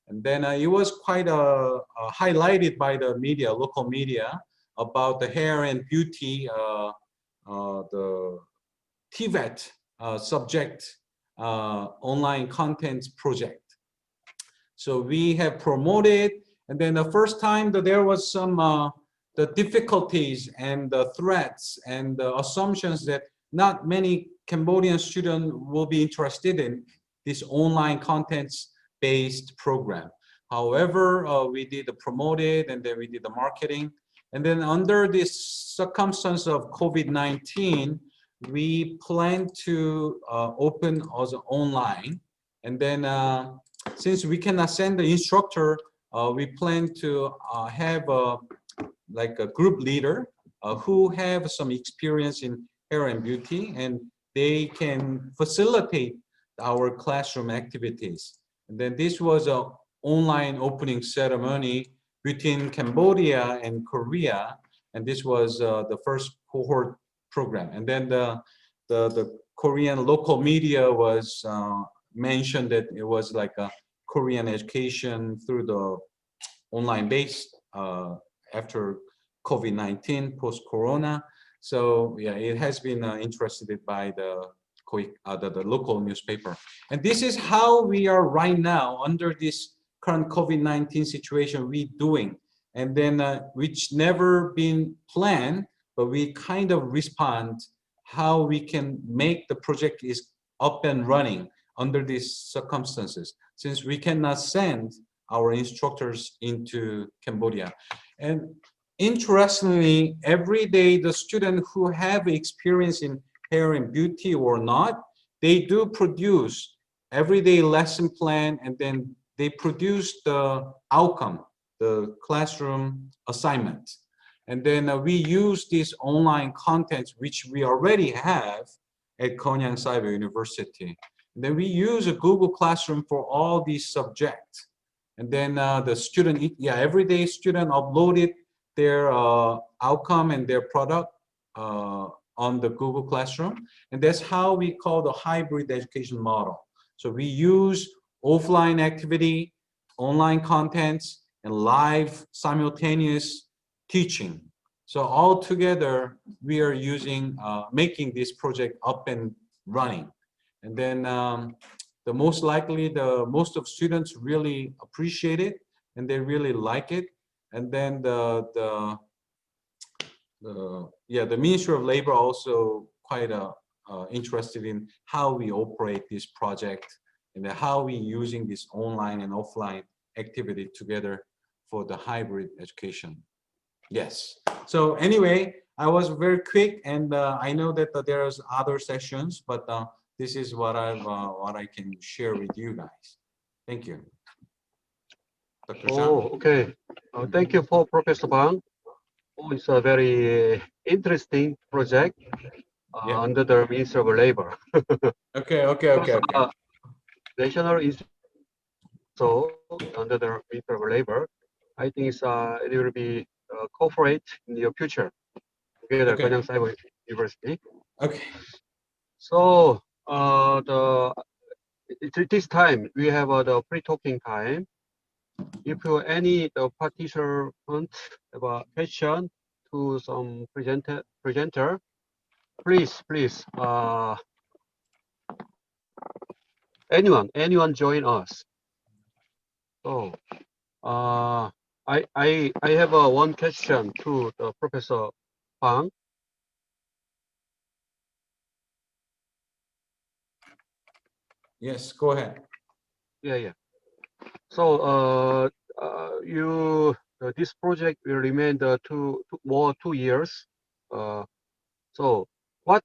[SPEAKER 5] And then it was quite highlighted by the media, local media, about the hair and beauty, the TVET subject online content project. So we have promoted, and then the first time that there was some the difficulties and the threats and the assumptions that not many Cambodian students will be interested in this online contents-based program. However, we did promote it, and then we did the marketing. And then under this circumstance of COVID-19, we plan to open as online. And then since we cannot send the instructor, we plan to have like a group leader who have some experience in hair and beauty, and they can facilitate our classroom activities. And then this was online opening ceremony between Cambodia and Korea, and this was the first cohort program. And then the Korean local media was mentioned that it was like a Korean education through the online based after COVID-19, post-corona. So yeah, it has been interested by the local newspaper. And this is how we are right now under this current COVID-19 situation we doing. And then which never been planned, but we kind of respond how we can make the project is up and running under these circumstances, since we cannot send our instructors into Cambodia. And interestingly, every day the students who have experience in hair and beauty or not, they do produce everyday lesson plan, and then they produce the outcome, the classroom assignment. And then we use this online content, which we already have at Konyang Cyber University. And then we use a Google Classroom for all these subjects. And then the student, every day student uploaded their outcome and their product on the Google Classroom. And that's how we call the hybrid education model. So we use offline activity, online contents, and live simultaneous teaching. So all together, we are using, making this project up and running. And then the most likely, most of students really appreciate it, and they really like it. And then the Ministry of Labor also quite interested in how we operate this project and how we using this online and offline activity together for the hybrid education. Yes. So anyway, I was very quick, and I know that there's other sessions, but this is what I can share with you guys. Thank you. Dr. Chang.
[SPEAKER 1] Oh, okay. Thank you for Professor Bang. Oh, it's a very interesting project under the Ministry of Labor.
[SPEAKER 5] Okay.
[SPEAKER 1] National Institute, so under the Ministry of Labor, I think it will be cooperate in the future together, Konyang Cyber University.
[SPEAKER 5] Okay.
[SPEAKER 1] So this time we have the pre-talking time. If you any participant have a question to some presenter, please anyone join us. So I have one question to Professor Bang.
[SPEAKER 5] Yes, go ahead.
[SPEAKER 1] Yeah. So this project will remain more 2 years. So what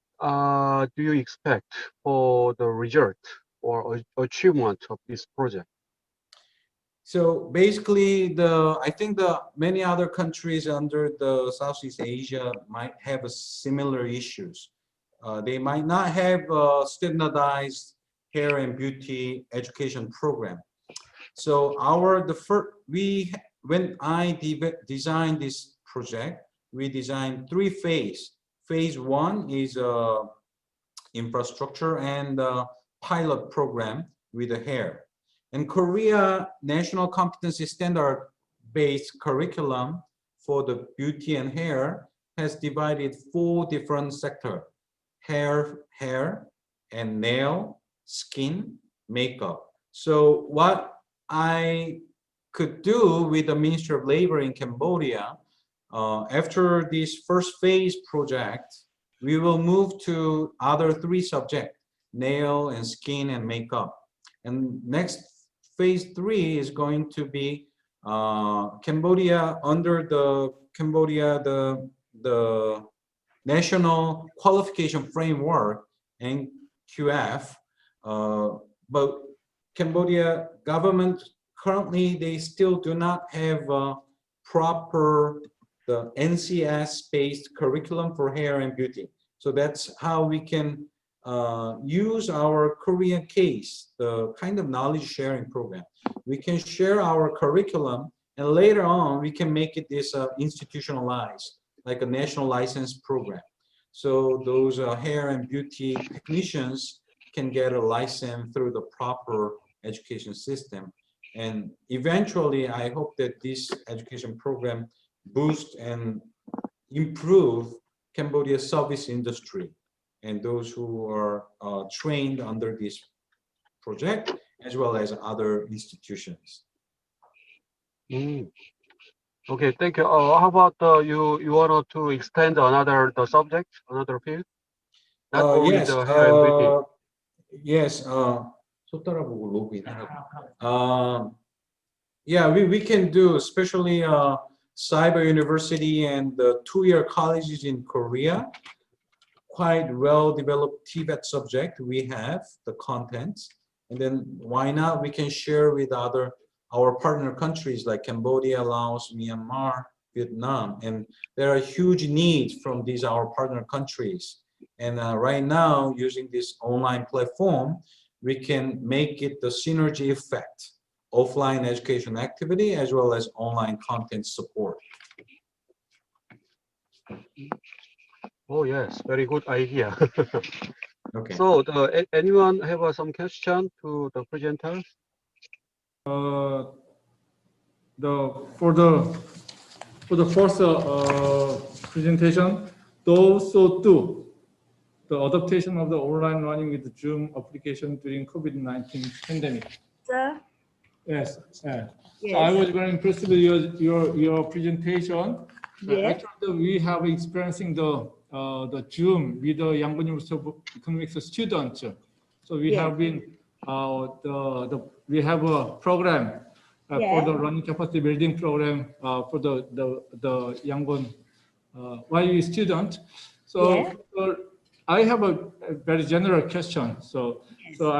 [SPEAKER 1] do you expect for the result or achievement of this project?
[SPEAKER 5] So basically, I think many other countries under the Southeast Asia might have similar issues. They might not have a standardized hair and beauty education program. So when I designed this project, we designed 3 phases. Phase 1 is infrastructure and pilot program with the hair. And Korea National Competency Standard-based curriculum for the beauty and hair has divided 4 different sectors: hair and nail, skin, makeup. So what I could do with the Ministry of Labor in Cambodia, after this first phase project, we will move to other 3 subjects: nail and skin and makeup. And next phase 3 is going to be Cambodia under the National Qualification Framework and QF. But Cambodia government currently, they still do not have proper the NCS-based curriculum for hair and beauty. So that's how we can use our Korean case, the kind of knowledge sharing program. We can share our curriculum, and later on we can make it this institutionalized, like a national license program. So those hair and beauty technicians can get a license through the proper education system. And eventually, I hope that this education program boost and improve Cambodia's service industry and those who are trained under this project, as well as other institutions.
[SPEAKER 1] Okay, thank you. How about you wanted to extend another subject, another field? Not only
[SPEAKER 5] Yes,
[SPEAKER 1] the hair and beauty.
[SPEAKER 5] yes. Sotara 보고 login. Yeah, we can do, especially cyber university and the two-year colleges in Korea. Quite well-developed TVET subject. We have the contents, and then why not we can share with our partner countries like Cambodia, Laos, Myanmar, Vietnam, and there are huge needs from these our partner countries. And right now, using this online platform, we can make it the synergy effect, offline education activity as well as online content support.
[SPEAKER 1] Oh yes, very good idea.
[SPEAKER 5] Okay.
[SPEAKER 1] So, anyone have some question to the presenters?
[SPEAKER 6] For the first presentation, those who do the adaptation of the online learning with the Zoom application during COVID-19 pandemic.
[SPEAKER 4] Sir?
[SPEAKER 6] Yes.
[SPEAKER 4] Yes.
[SPEAKER 6] So I was very impressed with your presentation.
[SPEAKER 4] Yes.
[SPEAKER 6] Actually, we have experiencing the Zoom with the Younghwan University of Economics students. So we
[SPEAKER 4] Yes.
[SPEAKER 6] have been we have a program for
[SPEAKER 4] Yes.
[SPEAKER 6] the learning capacity building program for the Younghwan YU student. So
[SPEAKER 4] Yes.
[SPEAKER 6] I have a very general question. So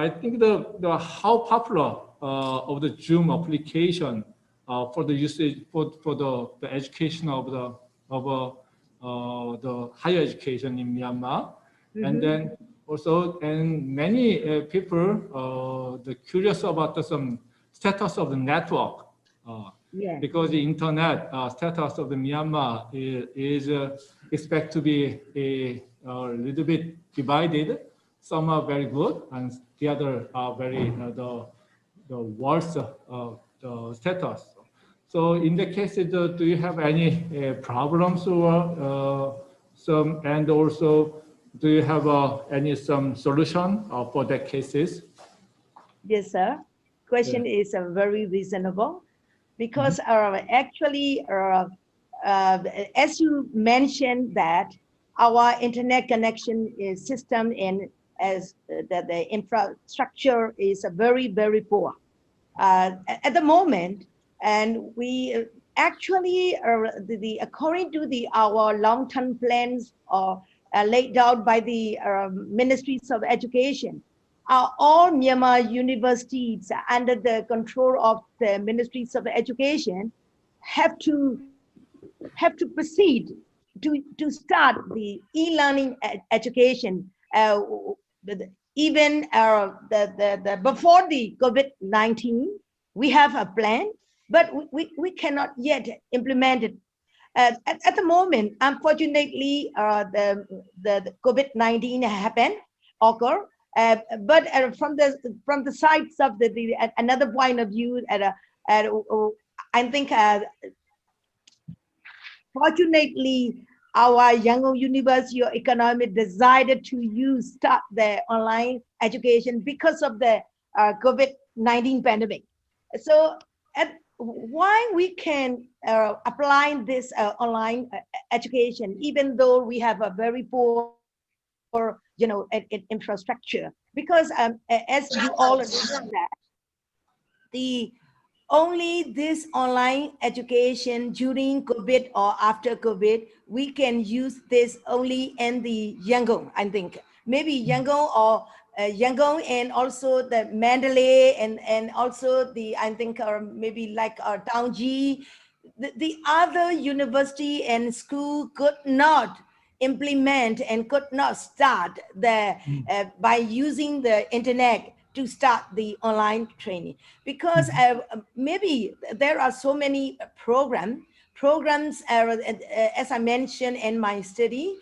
[SPEAKER 6] I think the how popular of the Zoom application for the usage for the education of the higher education in Myanmar, and then also many people the curious about some status of the network because the internet status of the Myanmar is expected to be a little bit divided. Some are very good, and the other are very the worst the status. So in the case, do you have any problems or some, and also do you have some solution for the cases?
[SPEAKER 4] Yes, sir. Question is very reasonable because actually, as you mentioned that our internet connection is system and as the infrastructure is very, very poor at the moment. And we actually, according to our long-term plans laid out by the Ministries of Education, all Myanmar universities under the control of the Ministries of Education have to proceed to start the e-learning education even before the COVID-19. We have a plan, but we cannot yet implement it. At the moment, unfortunately, the COVID-19 occur. But from the sides of another point of view, I think fortunately our Yangon University of Economics decided to start the online education because of the COVID-19 pandemic. So why we can apply this online education, even though we have a very poor infrastructure, because as you all understand that only this online education during COVID or after COVID, we can use this only in the Yangon, I think. Maybe Yangon or Yangon and also the Mandalay and also I think maybe like Taungji. The other university and school could not implement and could not start the by using the internet to start the online training, because maybe there are so many programs as I mentioned in my study.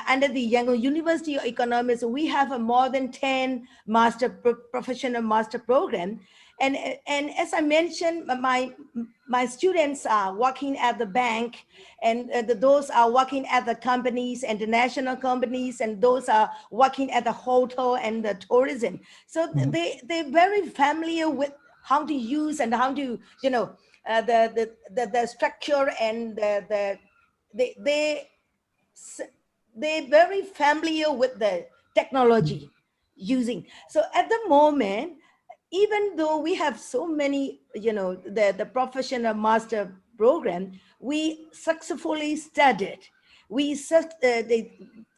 [SPEAKER 4] Under the Yangon University of Economics, we have a more than 10 professional master program. And as I mentioned, my students are working at the bank, and those are working at the companies, international companies, and those are working at the hotel and the tourism. So they're very familiar with how to use and how to, you know, the structure, and they're very familiar with the technology using. So at the moment, even though we have so many, you know, the professional master program, we successfully studied.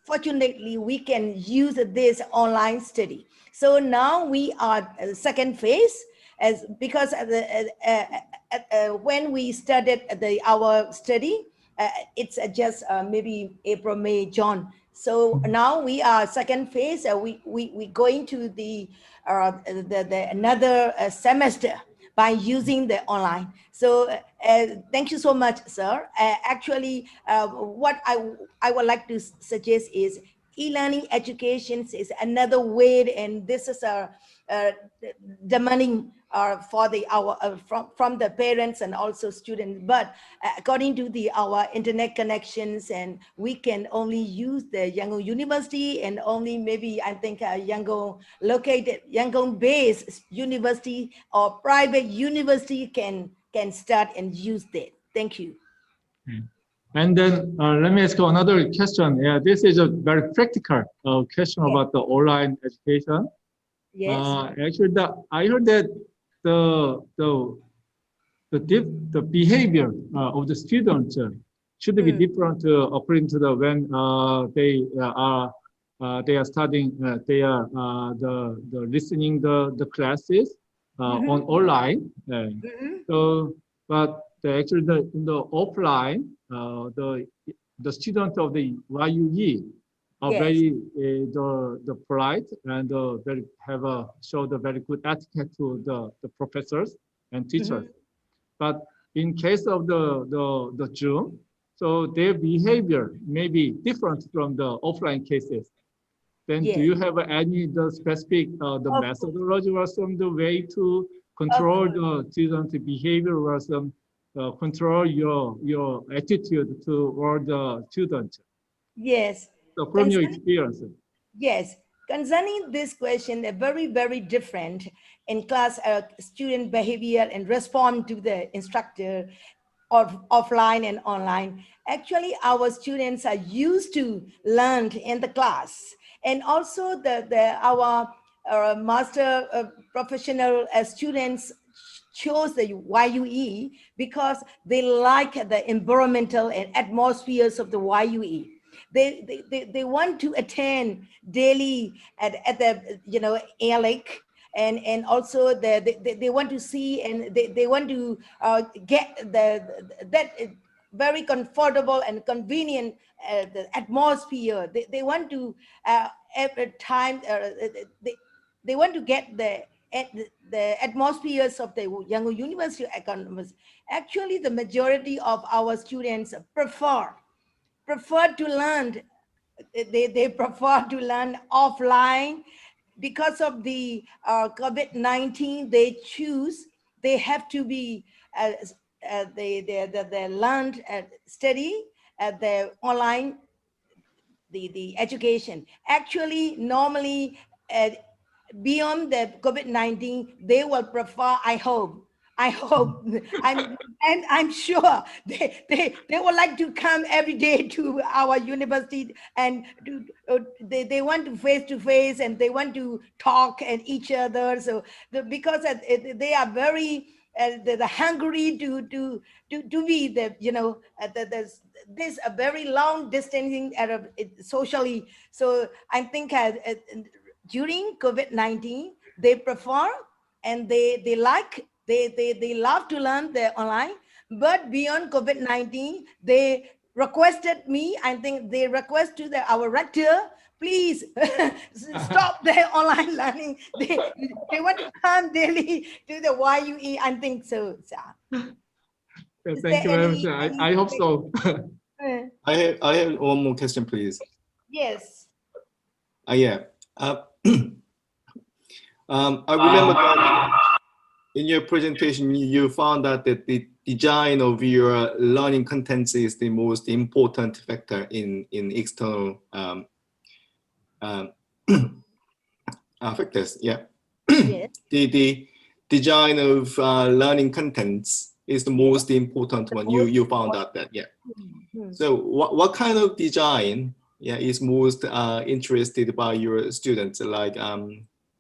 [SPEAKER 4] Fortunately, we can use this online study. So now we are second phase, as because when we started our study, it's just maybe April, May, June. So now we are second phase. We going to the another semester by using the online. So thank you so much, sir. Actually, what I would like to suggest is e-learning education is another way, and this is a demanding for from the parents and also students. But according to our internet connections, and we can only use the Yangon University, and only maybe I think Yangon based university or private university can start and use that. Thank you.
[SPEAKER 6] And then let me ask you another question. Yeah, this is a very practical question about the online education.
[SPEAKER 4] Yes.
[SPEAKER 6] Actually, I heard that the behavior of the students should be different according to the when they are studying, they are the listening the classes on online. So, but actually in the offline, the students of the YUE are very the polite and very show the very good etiquette to the professors and teachers. But in case of the Zoom, so their behavior may be different from the offline cases. Then do you have any specific methodology or some the way to control the student behavior or some control your attitude toward the student?
[SPEAKER 4] Yes.
[SPEAKER 6] So from your experience.
[SPEAKER 4] Yes. Concerning this question, they're very, very different in class student behavior and respond to the instructor offline and online. Actually, our students are used to learn in the class. And also our master professional students chose the YUE because they like the environmental and atmospheres of the YUE. They want to attend daily at the, you know, ALEC, and also they want to see, and they want to get that very comfortable and convenient the atmosphere. They want to every time they want to get the atmospheres of the Yangon University of Economics. Actually, the majority of our students prefer to learn. They prefer to learn offline because of the COVID-19. They have to be they learned study at the online the education. Actually, normally beyond the COVID-19, they will prefer, I hope, I'm sure they would like to come every day to our university, and they want to face to face, and they want to talk and each other. So because they are very hungry to be the, you know, this a very long distancing socially. So I think during COVID-19, they prefer and they love to learn the online. But beyond COVID-19, they requested me, I think they request to our rector, please stop their online learning. They want to come daily to the YUE, I think so.
[SPEAKER 6] Thank you very much. I hope so.
[SPEAKER 7] I have one more question, please.
[SPEAKER 4] Yes.
[SPEAKER 7] Yeah. I remember that in your presentation, you found that the design of your learning contents is the most important factor in external factors. Yeah.
[SPEAKER 4] Yes.
[SPEAKER 7] The design of learning contents is the most important one. You found out that, yeah. So what kind of design, yeah, is most interested by your students, like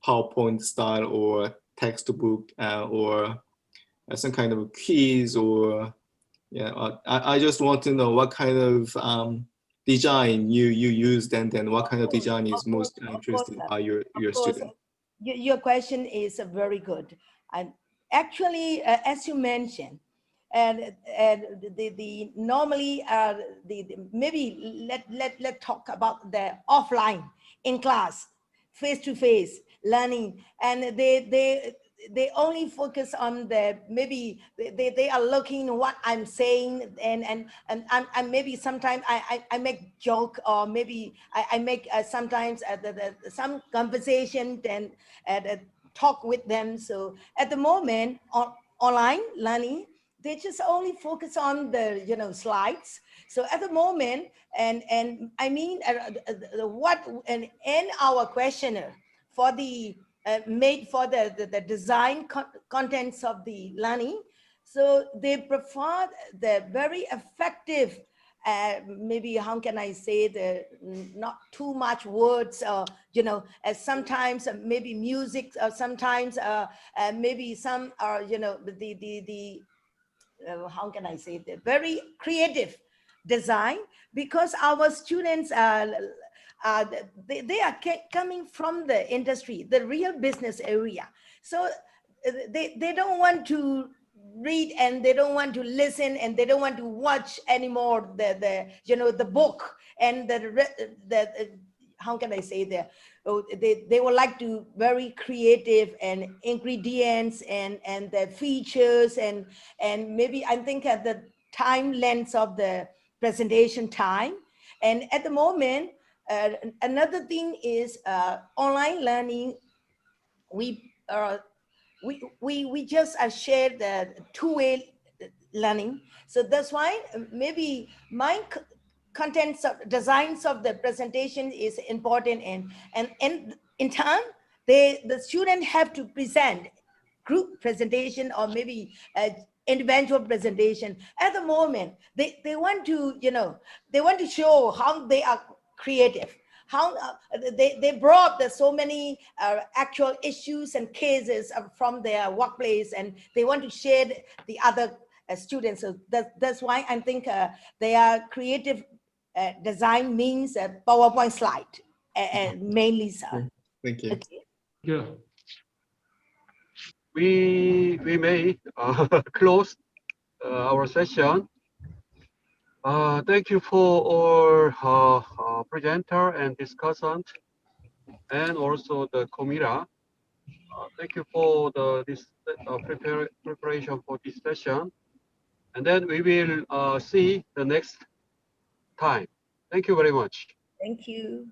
[SPEAKER 7] PowerPoint style or textbook or some kind of quiz, or yeah, I just want to know what kind of design you used, and then what kind of design is most interested by your students.
[SPEAKER 4] Your question is very good, and actually, as you mentioned, and the normally maybe let talk about the offline in class, face-to-face learning, and they only focus on the maybe they are looking what I'm saying, and maybe sometimes I make joke, or maybe I make sometimes some conversation and talk with them. So at the moment online learning, they just only focus on the slides. So at the moment, and I mean what and in our questionnaire for the made for the design contents of the learning, so they prefer the very effective maybe how can I say, the not too much words, as sometimes maybe music, or sometimes maybe some are the how can I say, the very creative design, because our students they are coming from the industry, the real business area. So they don't want to read, and they don't want to listen, and they don't want to watch anymore the book, and the how can I say, they would like to very creative and ingredients and the features and maybe I think at the time length of the presentation time. And at the moment, another thing is online learning. We just shared the two-way learning. So that's why maybe my contents of designs of the presentation is important, and in time the student have to present group presentation or maybe individual presentation. At the moment they want to they want to show how they are creative, how they brought so many actual issues and cases from their workplace, and they want to share the other students. So that's why I think they are creative design means a PowerPoint slide, mainly, sir.
[SPEAKER 7] Thank you.
[SPEAKER 4] Okay.
[SPEAKER 6] Yeah.
[SPEAKER 1] We may close our session. Thank you for our presenter and discussant, and also the KOMYRA. Thank you for this preparation for this session. And then we will see the next time. Thank you very much.
[SPEAKER 4] Thank you.